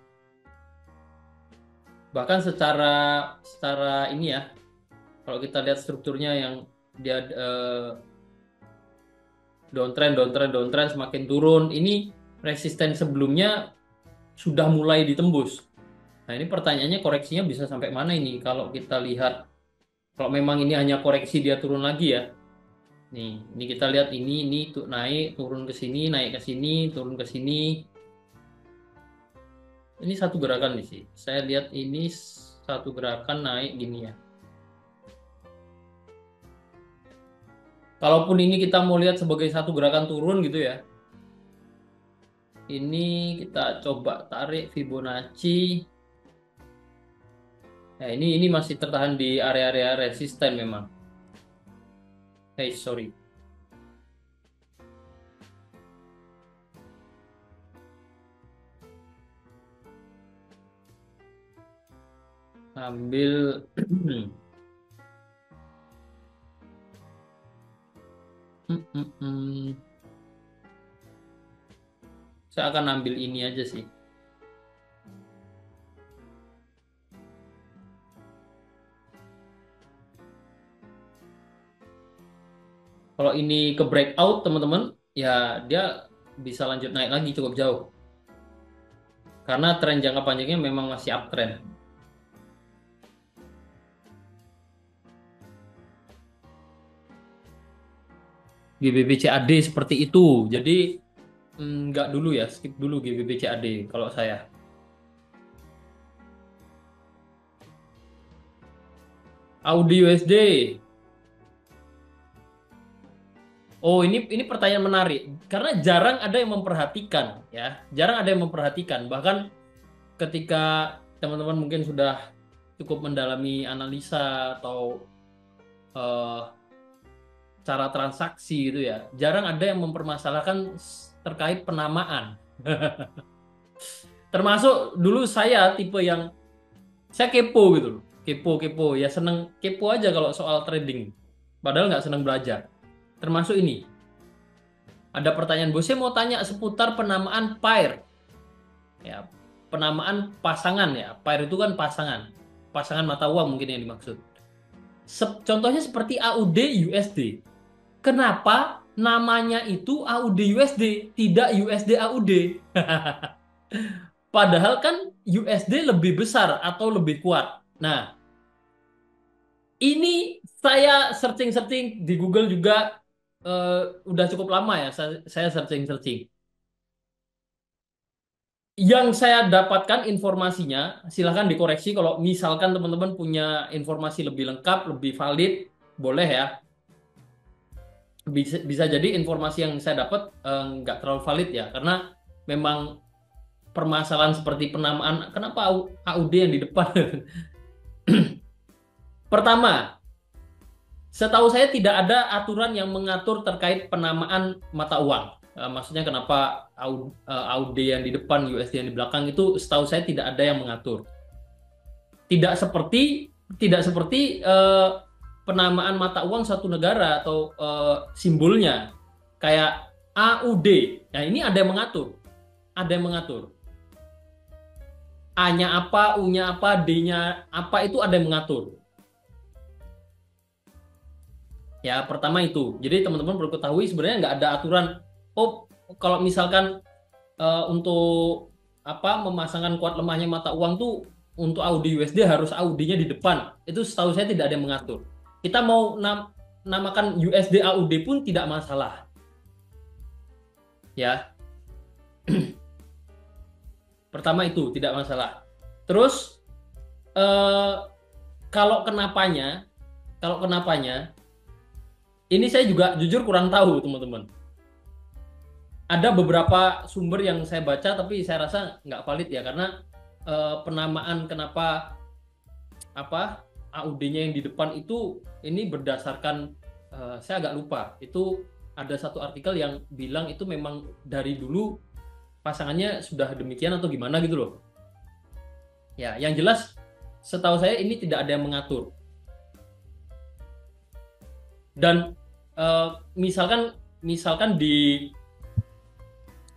Bahkan secara secara ini ya, kalau kita lihat strukturnya yang dia downtrend semakin turun, ini resisten sebelumnya sudah mulai ditembus. Nah, ini pertanyaannya koreksinya bisa sampai mana ini kalau kita lihat, kalau memang ini hanya koreksi dia turun lagi ya. Nih, ini kita lihat ini tuh naik, turun ke sini, naik ke sini, turun ke sini. Ini satu gerakan nih sih. Saya lihat ini satu gerakan naik gini ya. Kalaupun ini kita mau lihat sebagai satu gerakan turun gitu ya. Ini kita coba tarik Fibonacci. Nah, ini masih tertahan di area-area resisten memang. Hey, sorry. ambil saya akan ambil ini aja sih. Kalau ini ke breakout teman-teman, ya dia bisa lanjut naik lagi cukup jauh. Karena tren jangka panjangnya memang masih uptrend. GBP CAD seperti itu. Jadi nggak dulu ya, skip dulu GBP CAD kalau saya. Audi USD. Oh, ini pertanyaan menarik karena jarang ada yang memperhatikan ya. Jarang ada yang memperhatikan. Bahkan ketika teman-teman mungkin sudah cukup mendalami analisa atau eh, cara transaksi gitu ya, jarang ada yang mempermasalahkan terkait penamaan. Termasuk dulu saya tipe yang saya kepo gitu loh. Kepo ya, seneng kepo aja kalau soal trading. Padahal nggak seneng belajar. Termasuk ini. Ada pertanyaan, bos, saya mau tanya seputar penamaan pair. Ya, penamaan pasangan ya. Pair itu kan pasangan. Pasangan mata uang mungkin yang dimaksud. Contohnya seperti AUD USD. Kenapa namanya itu AUD USD, tidak USD AUD? Padahal kan USD lebih besar atau lebih kuat. Nah, ini saya searching-searching di Google juga udah cukup lama ya saya searching-searching. Yang saya dapatkan informasinya, silahkan dikoreksi kalau misalkan teman-teman punya informasi lebih lengkap, lebih valid, boleh ya. Bisa jadi informasi yang saya dapat nggak terlalu valid ya, karena memang permasalahan seperti penamaan, kenapa AUD yang di depan? Pertama, setahu saya tidak ada aturan yang mengatur terkait penamaan mata uang. Maksudnya kenapa AUD yang di depan, USD yang di belakang itu setahu saya tidak ada yang mengatur. Tidak seperti penamaan mata uang satu negara atau simbolnya kayak AUD. Nah, ini ada yang mengatur. Ada yang mengatur. A-nya apa, U-nya apa, D-nya apa, itu ada yang mengatur. Ya, pertama itu. Jadi teman-teman perlu ketahui sebenarnya nggak ada aturan. Oh, kalau misalkan untuk memasangkan kuat lemahnya mata uang tuh untuk Audi USD harus Audi-nya di depan. Itu setahu saya tidak ada yang mengatur. Kita mau namakan USD AUD pun tidak masalah. Ya. Pertama itu tidak masalah. Terus kalau kenapanya ini saya juga jujur kurang tahu, teman-teman. Ada beberapa sumber yang saya baca tapi saya rasa nggak valid ya, karena penamaan kenapa AUD-nya yang di depan itu ini berdasarkan saya agak lupa. Itu ada satu artikel yang bilang itu memang dari dulu pasangannya sudah demikian atau gimana gitu loh. Ya, yang jelas setahu saya ini tidak ada yang mengatur. Dan misalkan di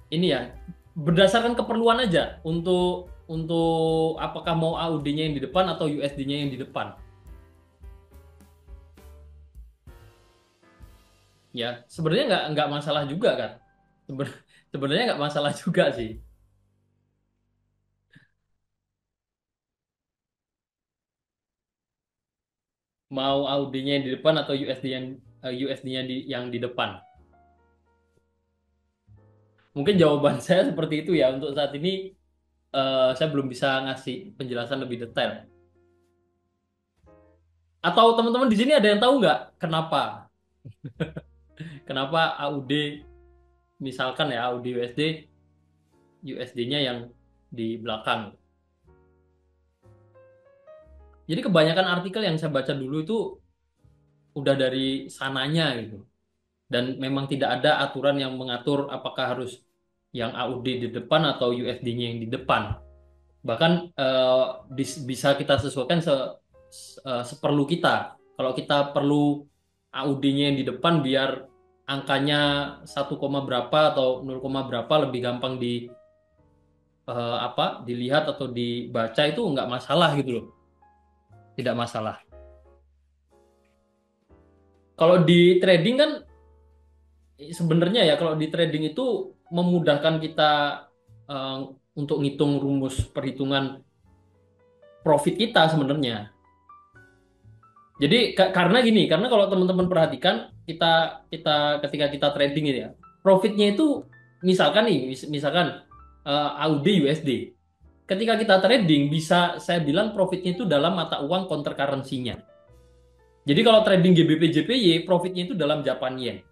ini ya, berdasarkan keperluan aja untuk apakah mau AUD-nya yang di depan atau USD-nya yang di depan. Ya, sebenarnya nggak masalah juga kan. Sebenarnya nggak masalah juga sih. Mau AUD-nya yang di depan atau USD-nya yang di depan. Mungkin jawaban saya seperti itu ya. Untuk saat ini saya belum bisa ngasih penjelasan lebih detail. Atau teman-teman di sini ada yang tahu nggak kenapa? Kenapa AUD, misalkan ya AUD USD, USD-nya yang di belakang? Jadi kebanyakan artikel yang saya baca dulu itu udah dari sananya gitu. Dan memang tidak ada aturan yang mengatur apakah harus yang AUD di depan atau USD-nya yang di depan. Bahkan bisa kita sesuaikan seperlu kita. Kalau kita perlu AUD-nya yang di depan biar angkanya 1, berapa atau 0, berapa lebih gampang dilihat atau dibaca itu nggak masalah gitu loh. Tidak masalah. Kalau di trading kan sebenarnya ya kalau di trading itu memudahkan kita eh, untuk ngitung rumus perhitungan profit kita sebenarnya. Jadi karena gini, karena kalau teman-teman perhatikan kita kita ketika kita trading ini ya, profitnya itu misalkan nih, misalkan AUD USD. Ketika kita trading bisa saya bilang profitnya itu dalam mata uang counter currency-nya. Jadi kalau trading GBP JPY profitnya itu dalam Japan Yen.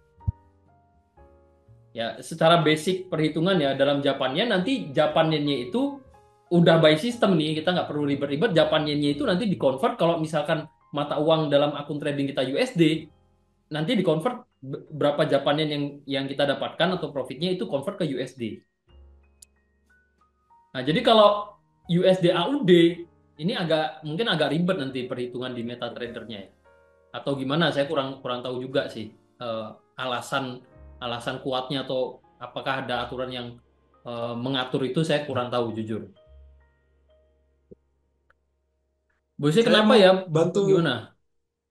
Ya, secara basic perhitungan ya dalam Japan Yen nanti Japan Yen-nya itu udah by system nih, kita nggak perlu ribet-ribet. Japan Yen-nya itu nanti dikonvert kalau misalkan mata uang dalam akun trading kita USD, nanti dikonvert berapa Japan Yen yang kita dapatkan atau profitnya itu convert ke USD. Nah, jadi kalau USD AUD ini mungkin agak ribet nanti perhitungan di MetaTrader-nya ya. Atau gimana? Saya kurang tahu juga sih alasan kuatnya atau apakah ada aturan yang mengatur itu saya kurang tahu jujur. Bosnya Saya kenapa mau ya? bantu Gimana?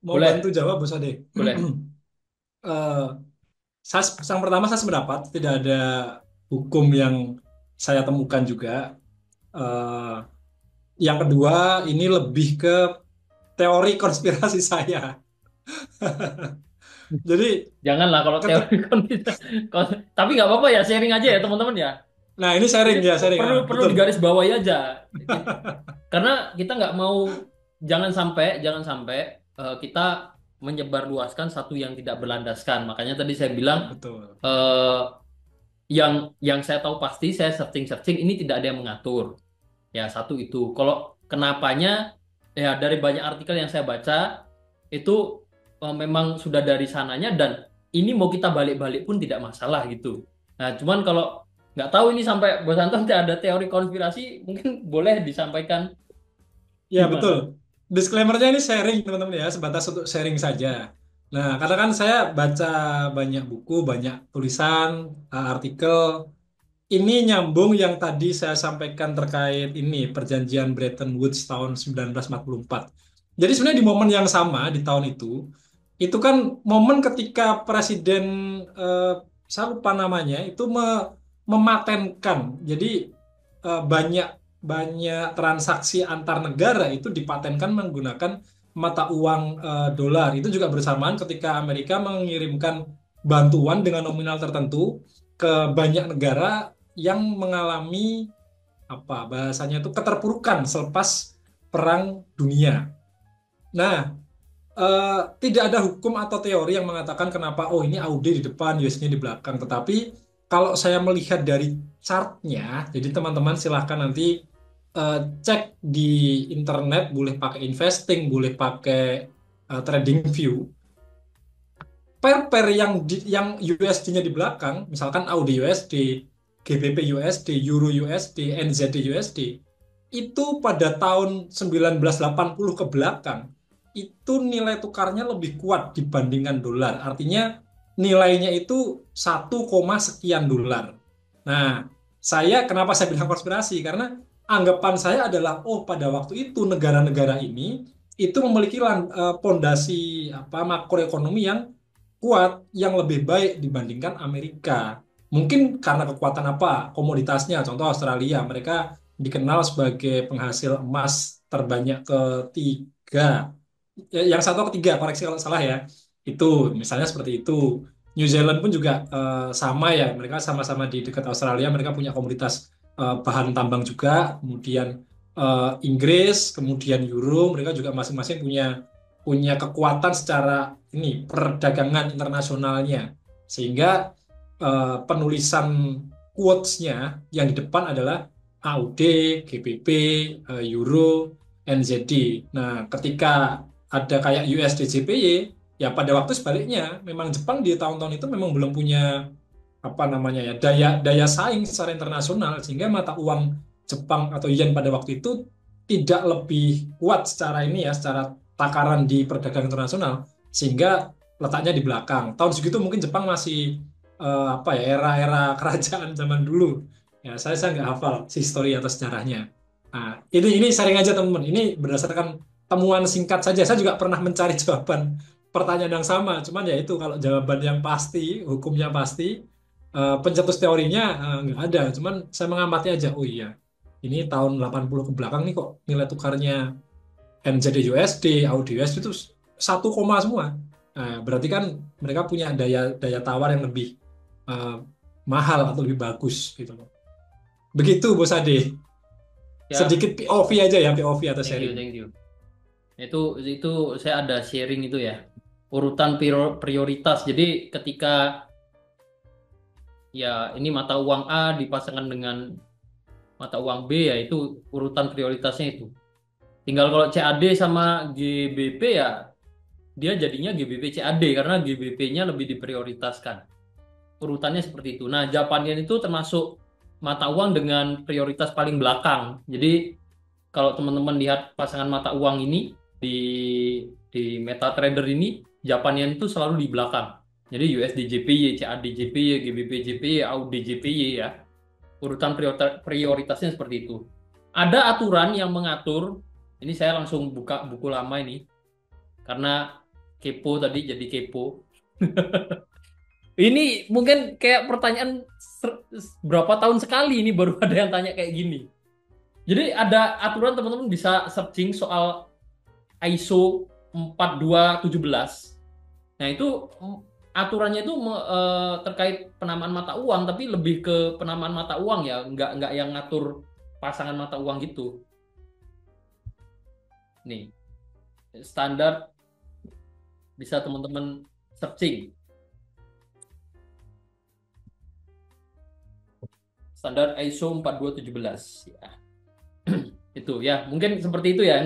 mau Boleh, bantu jawab Bos Ade. boleh. Eh, yang pertama saya sependapat tidak ada hukum yang saya temukan juga. Eh, yang kedua ini lebih ke teori konspirasi saya. Jadi Janganlah kalau ketik, teori tapi nggak apa-apa ya, sharing aja ya teman-teman ya. nah ini Ini sharing ya sharing, perlu perlu betul. digaris bawahi aja. Karena kita nggak mau, jangan sampai kita menyebarluaskan satu yang tidak berlandaskan. Makanya tadi saya bilang Betul. eh, yang saya tahu pasti saya searching ini tidak ada yang mengatur. Ya satu itu. Kalau kenapanya ya dari banyak artikel yang saya baca itu memang sudah dari sananya dan ini mau kita balik-balik pun tidak masalah gitu. Nah cuman kalau nggak tahu ini sampai Bos Anton ada teori konspirasi mungkin boleh disampaikan Ya betul. gimana? Disclaimer-nya ini sharing teman-teman ya, sebatas untuk sharing saja. Nah, karena kan saya baca banyak buku, banyak tulisan, artikel. Ini nyambung yang tadi saya sampaikan terkait ini perjanjian Bretton Woods tahun 1944. Jadi sebenarnya di momen yang sama di tahun itu kan momen ketika Presiden eh, saya lupa namanya itu mematenkan. Jadi banyak banyak transaksi antar negara itu dipatenkan menggunakan mata uang dolar. Itu juga bersamaan ketika Amerika mengirimkan bantuan dengan nominal tertentu ke banyak negara yang mengalami apa bahasanya itu keterpurukan selepas Perang Dunia. Nah, tidak ada hukum atau teori yang mengatakan kenapa oh ini AUD di depan, USD di belakang. Tetapi kalau saya melihat dari chartnya, jadi teman-teman silahkan nanti cek di internet, boleh pakai investing, boleh pakai TradingView. Pair-pair yang USD-nya di belakang, misalkan AUD USD, GBP USD, Euro USD, NZD USD, itu pada tahun 1980 ke belakang, itu nilai tukarnya lebih kuat dibandingkan dolar. Artinya nilainya itu 1, sekian dolar. Nah, kenapa saya bilang konspirasi? Karena anggapan saya adalah, oh pada waktu itu negara-negara ini itu memiliki pondasi makroekonomi yang kuat, yang lebih baik dibandingkan Amerika. Mungkin karena kekuatan komoditasnya, contoh Australia, mereka dikenal sebagai penghasil emas terbanyak ketiga. Yang satu ketiga, koreksi kalau salah ya. Itu misalnya seperti itu. New Zealand pun juga sama ya, mereka sama-sama di dekat Australia, mereka punya komoditas bahan tambang juga. Kemudian Inggris, kemudian Euro, mereka juga masing-masing punya kekuatan secara ini perdagangan internasionalnya, sehingga penulisan quotes-nya yang di depan adalah AUD, GBP, Euro, NZD. Nah, ketika ada kayak USD JPY, ya pada waktu sebaliknya, memang Jepang di tahun-tahun itu memang belum punya daya saing secara internasional, sehingga mata uang Jepang atau yen pada waktu itu tidak lebih kuat secara ini ya, secara takaran di perdagangan internasional, sehingga letaknya di belakang. Tahun segitu mungkin Jepang masih apa ya, era-era kerajaan zaman dulu. Ya, saya nggak hafal si histori atau sejarahnya. Nah, ini sharing aja teman-teman. Ini berdasarkan temuan singkat saja. Saya juga pernah mencari jawaban pertanyaan yang sama. Cuman ya itu kalau jawaban yang pasti, hukumnya pasti, pencetus teorinya nggak ada. Cuman saya mengamati aja. Oh iya, ini tahun 80 ke belakang nih kok nilai tukarnya NZD USD, AUD USD itu 1 koma semua. Nah, berarti kan mereka punya daya daya tawar yang lebih eh, mahal atau lebih bagus gitu loh. Begitu Bos Ade. Ya, Sedikit POV aja ya, POV atau thank you, sharing. thank you. Itu saya ada sharing itu ya. Urutan prioritas. Jadi ketika ya ini mata uang A dipasangkan dengan mata uang B, ya itu urutan prioritasnya itu. Tinggal kalau CAD sama GBP ya dia jadinya GBP CAD karena GBP-nya lebih diprioritaskan. Urutannya seperti itu. Nah, Japan Yen itu termasuk mata uang dengan prioritas paling belakang. Jadi kalau teman-teman lihat pasangan mata uang ini di MetaTrader ini, Japan Yen itu selalu di belakang. Jadi USD JPY, CAD JPY, GBP JPY, AUD JPY ya. Urutan prioritasnya seperti itu. Ada aturan yang mengatur, ini saya langsung buka buku lama ini, karena kepo tadi jadi kepo. Ini mungkin kayak pertanyaan berapa tahun sekali ini baru ada yang tanya kayak gini. Jadi ada aturan teman-teman bisa searching soal ISO 4217. Nah itu aturannya itu terkait penamaan mata uang, tapi lebih ke penamaan mata uang ya, nggak yang ngatur pasangan mata uang gitu. Nih standar bisa teman-teman searching. Standar ISO 4217 ya. Itu ya, mungkin seperti itu ya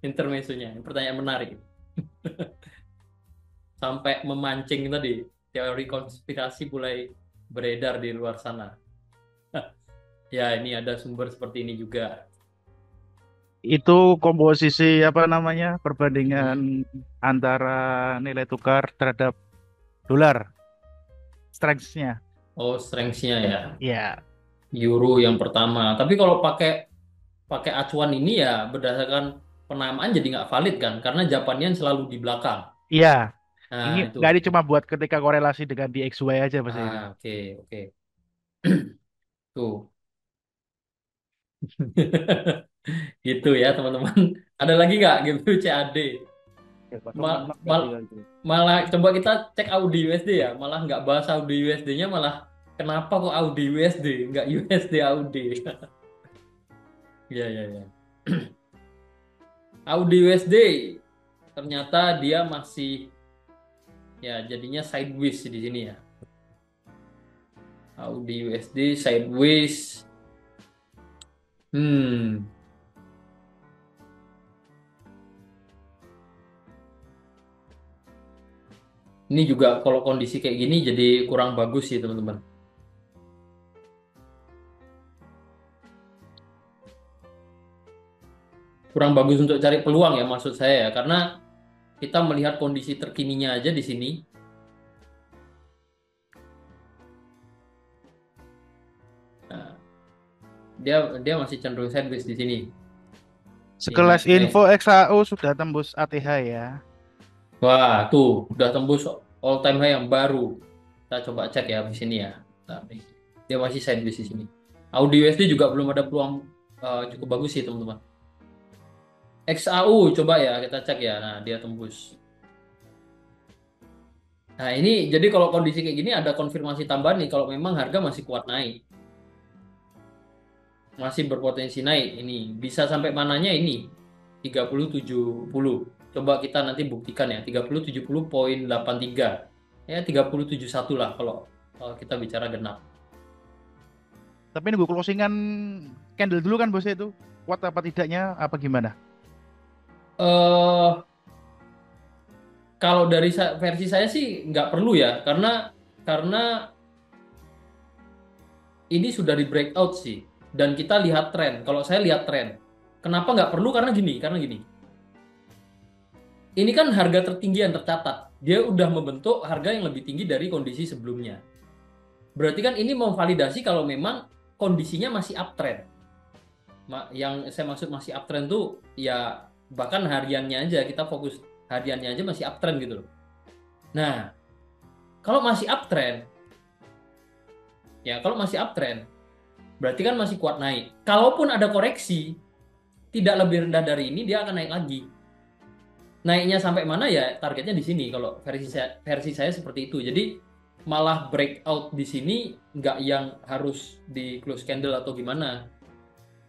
intermezzonya. Pertanyaan menarik. Sampai memancing tadi teori konspirasi mulai beredar di luar sana. Ya, ini ada sumber seperti ini juga. Itu komposisi apa namanya perbandingan antara nilai tukar terhadap dolar, strength-nya. Oh, strength-nya ya. Ya, Euro yang pertama. Tapi kalau pakai pakai acuan ini ya berdasarkan penamaan jadi nggak valid kan? Karena Japanian selalu di belakang. iya. Ini Nah, nggak ini itu. cuma buat ketika korelasi dengan di XY aja Mas ini. Oke, oke. Tuh. Gitu ya, teman-teman. Ada lagi nggak GBP CAD? Ya, Pak, Ma- menang nggak sih mal- itu? Malah coba kita cek Audi USD ya, malah nggak bahas Audi USD-nya, malah kenapa kok Audi USD nggak USD Audi. Ya, ya, ya. Audi USD ternyata dia masih ya jadinya sideways di sini ya. Audi USD sideways. Hmm. Ini juga kalau kondisi kayak gini jadi kurang bagus sih teman-teman. Kurang bagus untuk cari peluang ya maksud saya ya, karena kita melihat kondisi terkininya aja di sini. Nah, dia dia masih cenderung sideways di sini. Sekelas Ini, info XAU sudah tembus ATH ya. wah tuh udah tembus all time high yang baru. Kita coba cek ya di sini ya. Nah, nih. Dia masih sideways di sini. Audi USD juga belum ada peluang cukup bagus sih teman-teman. XAU coba ya kita cek ya. Nah dia tembus. Nah ini jadi kalau kondisi kayak gini ada konfirmasi tambahan nih kalau memang harga masih kuat naik. Masih berpotensi naik ini. Bisa sampai mananya ini 3070. Coba kita nanti buktikan ya 3070,83. Ya 3071 lah kalau kita bicara genap. Tapi nunggu closingan candle dulu kan bosnya itu. Kuat apa tidaknya apa gimana? eh Kalau dari versi saya sih nggak perlu ya karena ini sudah di breakout sih. dan kita lihat tren. Kalau saya lihat tren, kenapa nggak perlu? Karena gini. Ini kan harga tertinggi yang tercatat. Dia udah membentuk harga yang lebih tinggi dari kondisi sebelumnya. Berarti kan ini memvalidasi kalau memang kondisinya masih uptrend. Yang saya maksud masih uptrend tuh ya bahkan hariannya aja, kita fokus hariannya aja masih uptrend gitu loh. Nah, kalau masih uptrend, berarti kan masih kuat naik. Kalaupun ada koreksi, tidak lebih rendah dari ini, dia akan naik lagi. Naiknya sampai mana ya targetnya di sini. Kalau versi saya seperti itu. Jadi malah breakout di sini nggak yang harus di close candle atau gimana.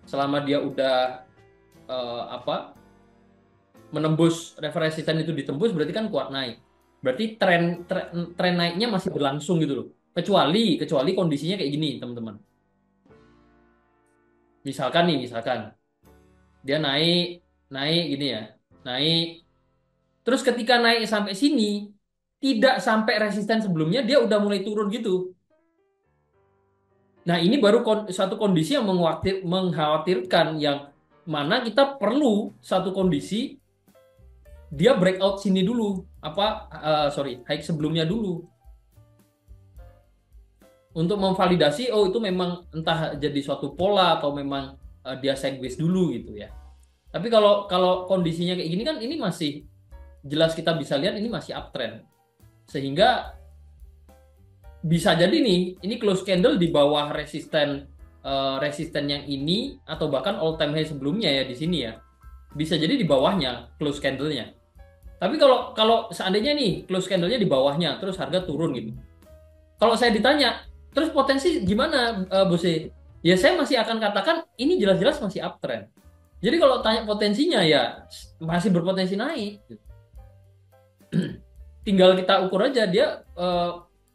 Selama dia udah menembus referensi resistance itu ditembus, berarti kan kuat naik. Berarti tren naiknya masih berlangsung gitu loh. Kecuali kondisinya kayak gini, teman-teman. Misalkan dia naik gini ya, naik. Terus ketika naik sampai sini, tidak sampai resisten sebelumnya, dia udah mulai turun gitu. Nah, ini baru satu kondisi yang mengkhawatirkan, yang mana kita perlu satu kondisi dia breakout sini dulu, high sebelumnya dulu. Untuk memvalidasi, oh itu memang entah jadi suatu pola atau memang dia sideways dulu gitu ya. Tapi kalau kondisinya kayak gini kan, ini masih jelas kita bisa lihat ini masih uptrend. Sehingga bisa jadi nih, ini close candle di bawah resisten yang ini atau bahkan all time high sebelumnya ya di sini ya. Bisa jadi di bawahnya close candle-nya. Tapi kalau seandainya nih close candle-nya di bawahnya terus harga turun gitu. Kalau saya ditanya, terus potensi gimana Bose? Ya saya masih akan katakan ini jelas-jelas masih uptrend. Jadi kalau tanya potensinya ya masih berpotensi naik. Tinggal kita ukur aja dia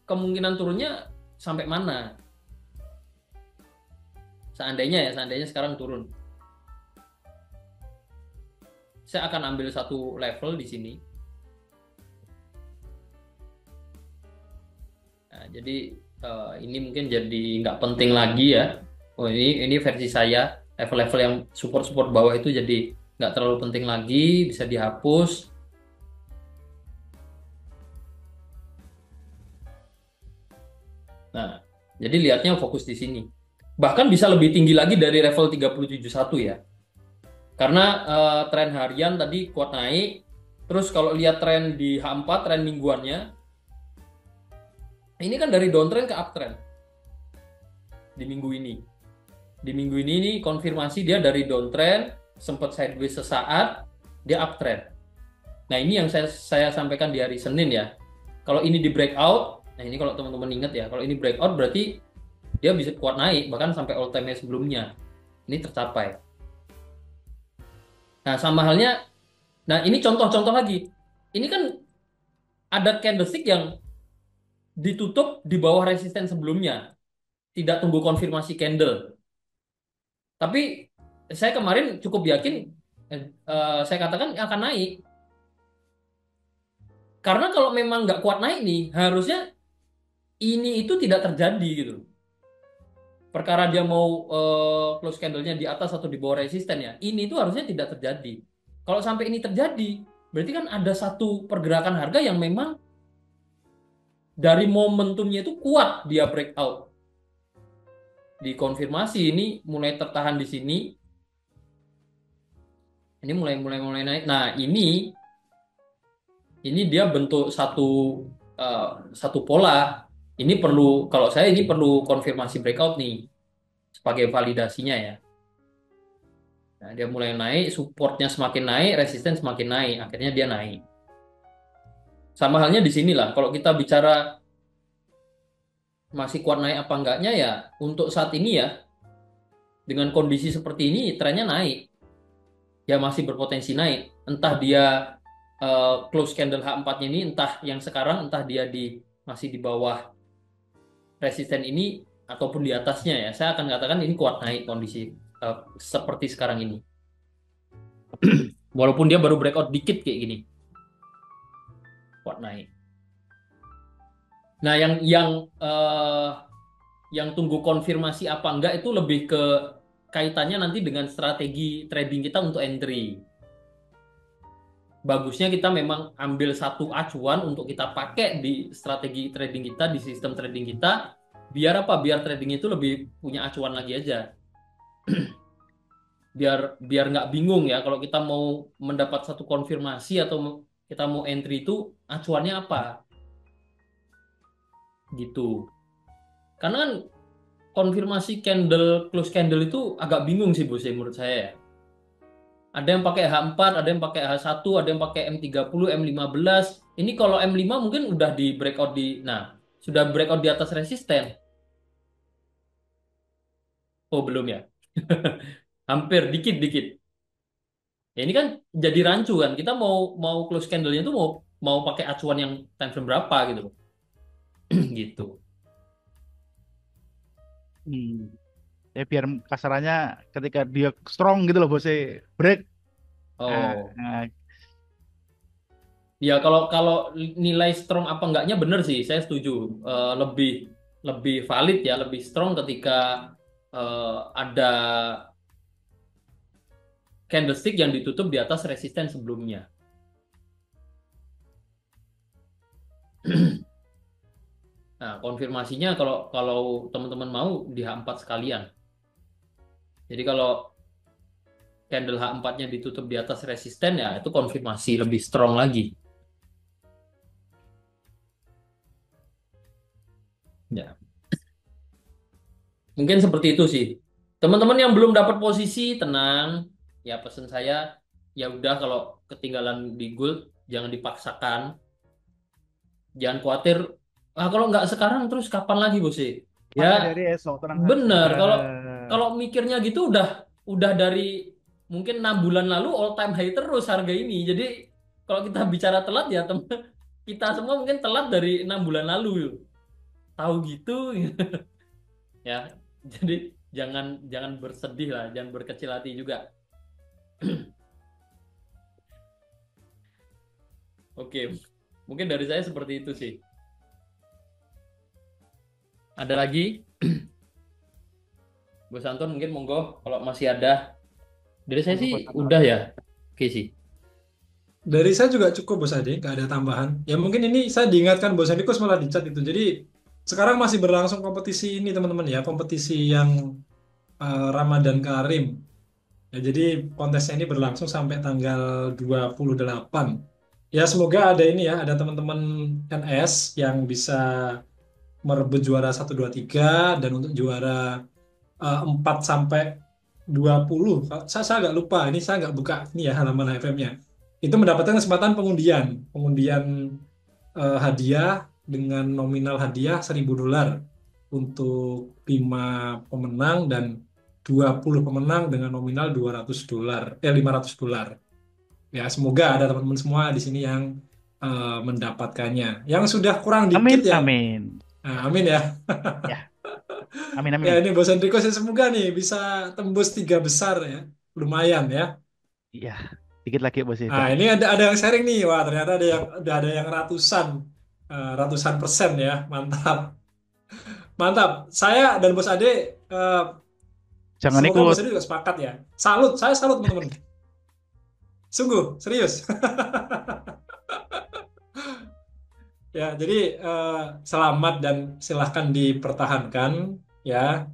kemungkinan turunnya sampai mana. Seandainya sekarang turun. Saya akan ambil satu level di sini. Nah, jadi ini mungkin jadi nggak penting lagi ya. Oh ini versi saya, level-level yang support bawah itu jadi nggak terlalu penting lagi, bisa dihapus. Nah, jadi lihatnya fokus di sini. Bahkan bisa lebih tinggi lagi dari level 371 ya. Karena tren harian tadi kuat naik. Terus kalau lihat tren di H4, tren mingguannya, ini kan dari downtrend ke uptrend. Di minggu ini. Di minggu ini konfirmasi dia dari downtrend, sempat sideways sesaat, dia uptrend. Nah ini yang saya sampaikan di hari Senin ya. Kalau ini di breakout, nah ini kalau teman-teman ingat ya, kalau ini breakout berarti dia bisa kuat naik, bahkan sampai all time high sebelumnya. Ini tercapai. Nah sama halnya, nah ini contoh-contoh lagi. Ini kan ada candlestick yang ditutup di bawah resisten sebelumnya. Tidak tunggu konfirmasi candle. Tapi saya kemarin cukup yakin, saya katakan akan naik. Karena kalau memang nggak kuat naik nih, harusnya ini itu tidak terjadi gitu. Perkara dia mau close candle-nya di atas atau di bawah resisten ya, ini itu harusnya tidak terjadi. Kalau sampai ini terjadi, berarti kan ada satu pergerakan harga yang memang dari momentumnya itu kuat dia breakout. Dikonfirmasi ini mulai tertahan di sini. Ini mulai naik. Nah, ini dia bentuk satu pola. Ini perlu, kalau saya ini perlu konfirmasi breakout nih sebagai validasinya ya. Nah, dia mulai naik, supportnya semakin naik, resisten semakin naik, akhirnya dia naik. Sama halnya di sinilah, kalau kita bicara masih kuat naik apa enggaknya ya, untuk saat ini ya, dengan kondisi seperti ini trennya naik. Ya masih berpotensi naik. Entah dia close candle H4-nya ini, entah yang sekarang, entah dia masih di bawah resisten ini ataupun di atasnya ya. Saya akan katakan ini kuat naik kondisi seperti sekarang ini. Walaupun dia baru breakout dikit kayak gini. Kuat naik. Nah, yang tunggu konfirmasi apa enggak itu lebih ke kaitannya nanti dengan strategi trading kita untuk entry. Bagusnya kita memang ambil satu acuan untuk kita pakai di strategi trading kita, di sistem trading kita, biar apa? Biar trading itu lebih punya acuan lagi aja. Biar nggak bingung ya kalau kita mau mendapat satu konfirmasi atau kita mau entry itu acuannya apa gitu. Karena kan konfirmasi candle close candle itu agak bingung sih bos ya menurut saya ya. Ada yang pakai H4, ada yang pakai H1, ada yang pakai M30, M15. Ini kalau M5 mungkin udah di breakout sudah breakout di atas resisten. Oh, belum ya. Hampir dikit-dikit. Ya ini kan jadi rancu kan. Kita mau mau close candle-nya tuh mau mau pakai acuan yang time frame berapa gitu loh. Gitu. Hmm. Ya biar kasarannya ketika dia strong gitu loh bos, break. Nah, Oh. nah, Ya kalau kalau nilai strong apa enggaknya bener sih, saya setuju. Lebih lebih valid ya, lebih strong ketika ada candlestick yang ditutup di atas resisten sebelumnya. Nah, konfirmasinya kalau kalau teman-teman mau di H4 sekalian. Jadi kalau candle H4-nya ditutup di atas resisten ya itu konfirmasi lebih strong lagi. Ya, mungkin seperti itu sih. Teman-teman yang belum dapat posisi tenang. Ya pesan saya ya udah kalau ketinggalan di gold jangan dipaksakan. Jangan khawatir. Ah kalau nggak sekarang terus kapan lagi bos? Ya maka dari esok tenang saja. bener, kalau kalau mikirnya gitu udah dari mungkin 6 bulan lalu all time high terus harga ini. Jadi kalau kita bicara telat ya teman kita semua mungkin telat dari 6 bulan lalu yuk. Tahu gitu ya. Jadi jangan jangan bersedih lah, jangan berkecil hati juga. Oke, mungkin dari saya seperti itu sih. Ada lagi? Bos Anton mungkin monggo kalau masih ada. Dari saya Monggo, sih Bos Anton. udah ya. Oke sih. Dari saya juga cukup Bos Ade, nggak ada tambahan. Ya mungkin ini saya diingatkan Bos Ade, kok malah di chat itu. Jadi sekarang masih berlangsung kompetisi ini teman-teman ya, kompetisi yang Ramadan Karim. Ya, jadi kontesnya ini berlangsung sampai tanggal 28. Ya semoga ada ini ya, ada teman-teman NS yang bisa merebut juara 1, 2, 3 dan untuk juara 4 sampai 20. Saya agak lupa, ini saya nggak buka ini ya halaman HFM-nya. Itu mendapatkan kesempatan pengundian hadiah dengan nominal hadiah $1.000 untuk 5 pemenang dan 20 pemenang dengan nominal $200, $500. Ya, semoga ada teman-teman semua di sini yang mendapatkannya. Yang sudah kurang Amin, dikit ya, amin. amin ya. Ya, amin, Ya amin. ini Bos Enrico sih semoga nih bisa tembus 3 besar ya, lumayan ya. Iya, dikit lagi bos Nah udah. ini ada yang sharing nih, wah ternyata udah ada yang ratusan persen ya, mantap, mantap. Saya dan Bos Ade Jangan semoga ikut. Bos Ade juga sepakat ya. Saya salut teman-teman. Sungguh serius. Ya, jadi selamat dan silahkan dipertahankan ya.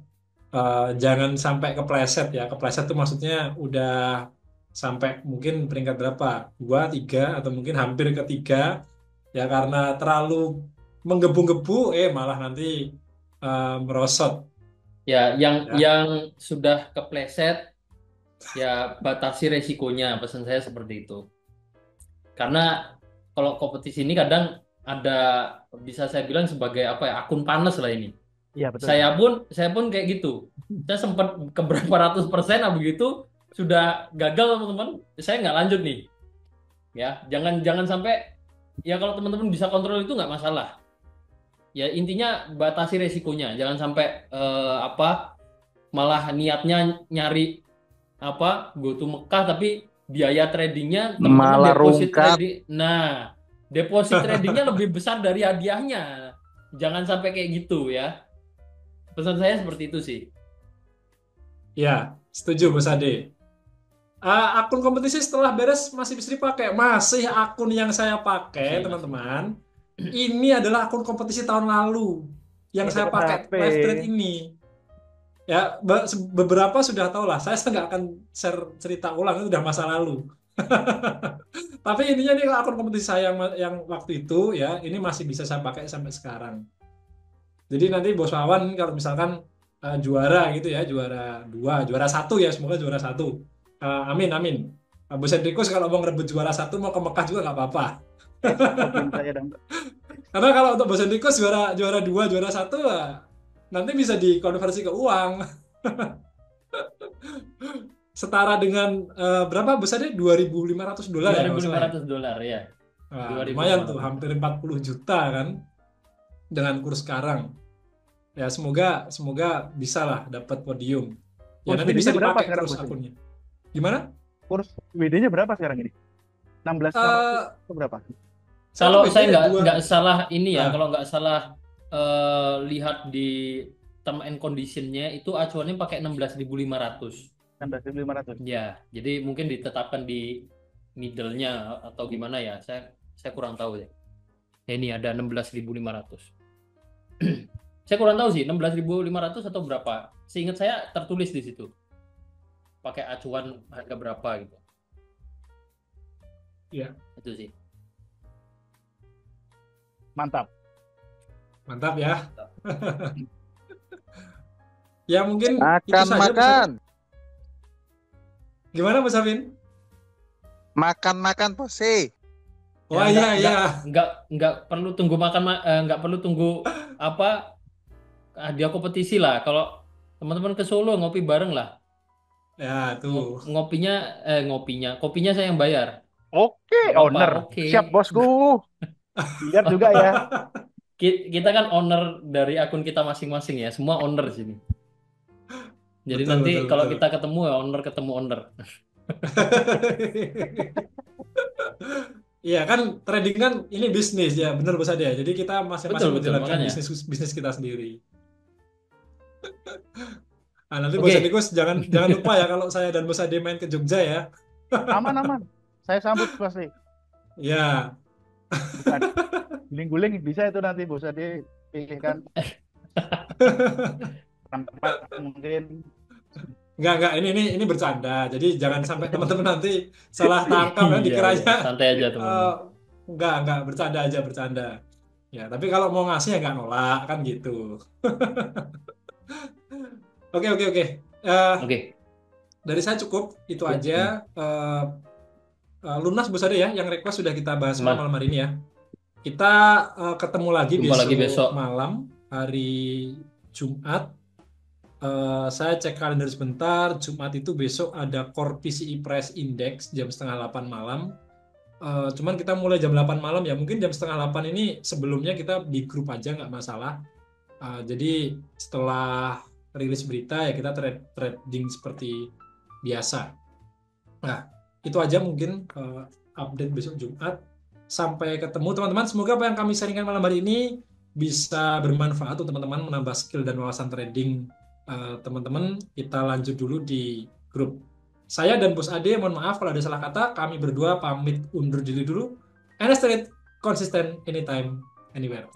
Jangan sampai kepleset ya. Kepleset itu maksudnya udah sampai mungkin peringkat berapa? 2, 3 atau mungkin hampir ketiga ya karena terlalu menggebu-gebu malah nanti merosot Ya, yang ya. yang sudah kepleset ya batasi resikonya. Pesan saya seperti itu. Karena kalau kompetisi ini kadang ada bisa saya bilang sebagai apa ya akun panas lah ini. Iya betul. Saya pun kayak gitu. Saya sempat ke berapa ratus persen, habis itu sudah gagal teman-teman. Saya nggak lanjut nih. Ya, jangan jangan sampai ya kalau teman-teman bisa kontrol itu nggak masalah. Ya intinya batasi resikonya. Jangan sampai apa malah niatnya nyari apa go to Mekah tapi biaya tradingnya teman-teman Malah deposit rungkat. trading. Nah, deposit tradingnya lebih besar dari hadiahnya. Jangan sampai kayak gitu ya. Pesan saya seperti itu sih. Ya, setuju Bos Ade. Akun kompetisi setelah beres masih bisa dipakai. Masih akun yang saya pakai, Masih. teman-teman. Ini adalah akun kompetisi tahun lalu yang Yang saya dapat pakai HP. live trade ini. Ya, beberapa sudah tahu lah. Saya nggak akan share cerita ulang, itu udah masa lalu. Tapi intinya nih akun kompetisi saya yang waktu itu ya, ini masih bisa saya pakai sampai sekarang. Jadi nanti Bos Wawan kalau misalkan juara gitu ya, juara 2, juara 1 ya, semoga juara 1. Amin, amin. Bos Enrikus kalau mau ngerebut juara 1 mau ke Mekah juga nggak apa-apa. Kopiin saya dong. Karena kalau untuk Bos Enrikus juara juara 2, juara 1 nanti bisa dikonversi ke uang. Setara dengan berapa besarnya? $2.500 ya kalau salah ya. $2.500 ya. Nah, lumayan tuh, 2.500. hampir 40 juta kan dengan kurs sekarang. Ya semoga bisa lah dapat podium. Ya Kurs nanti bisa WD-nya berapa dipakai sekarang, terus Bos? akunnya. Gimana? Kurs WD-nya berapa sekarang ini? 16 Eh, atau berapa? Kalau tuh saya BD nggak salah ini ya, Nah, kalau nggak salah lihat di term and condition-nya itu acuannya pakai 16.500. 16.500. Ya, jadi mungkin ditetapkan di middle-nya atau gimana ya. Saya kurang tahu ya. Ya ini ada 16.500. Saya kurang tahu sih 16.500 atau berapa. Seingat saya tertulis di situ. Pakai acuan harga berapa gitu. ya Itu sih. Mantap. mantap ya. Ya mungkin itu Makan, saja Mas makan. Afin. Gimana Mas Afin? Makan, Bose. Wah Ya, iya. nggak perlu tunggu nggak perlu tunggu apa hadiah kompetisi lah. Kalau teman-teman ke Solo ngopi bareng lah. Ya tuh. Kopinya saya yang bayar. Oke, Nggak apa-apa, owner. oke. Siap, bosku. Biar juga ya. Kita kan owner dari akun kita masing-masing ya, semua owner sini. Jadi Betul, nanti betul, kalau betul. kita ketemu ya owner ketemu owner. Iya kan trading kan ini bisnis ya, benar Bos Ade ya. Jadi kita masing-masing Betul menjalankan makanya. bisnis bisnis kita sendiri. Nah, nanti Bos Oke. Adikus jangan lupa ya kalau saya dan Bos Ade main ke Jogja ya. Aman, aman. Saya sambut pasti. Ya, Bukan. Guling-guling bisa itu nanti bos Ade pilihkan tempat mungkin. enggak ini bercanda. Jadi jangan sampai teman-teman nanti salah tangkap ya Iya, dikiranya santai aja teman-teman. enggak bercanda aja bercanda. Ya, tapi kalau mau ngasih ya enggak nolak kan gitu. Oke. Oke. Dari saya cukup itu Ya. aja. Lunas Bos Ade ya, yang request sudah kita bahas semua Aman. malam hari ini ya. Kita ketemu lagi Jumpa lagi besok. malam, hari Jumat. Saya cek kalender sebentar. Jumat itu besok ada Core PCI Price Index jam 7:30 malam. Cuman kita mulai jam 8 malam ya. Mungkin jam 7:30 ini sebelumnya kita di grup aja nggak masalah. Jadi setelah rilis berita ya kita trading seperti biasa. Nah, itu aja mungkin update besok Jumat. Sampai ketemu teman-teman. Semoga apa yang kami sharingkan malam hari ini bisa bermanfaat untuk teman-teman, menambah skill dan wawasan trading teman-teman. Kita lanjut dulu di grup. Saya dan Bos Ade, mohon maaf kalau ada salah kata. Kami berdua pamit undur diri dulu. And trade konsisten anytime, anywhere.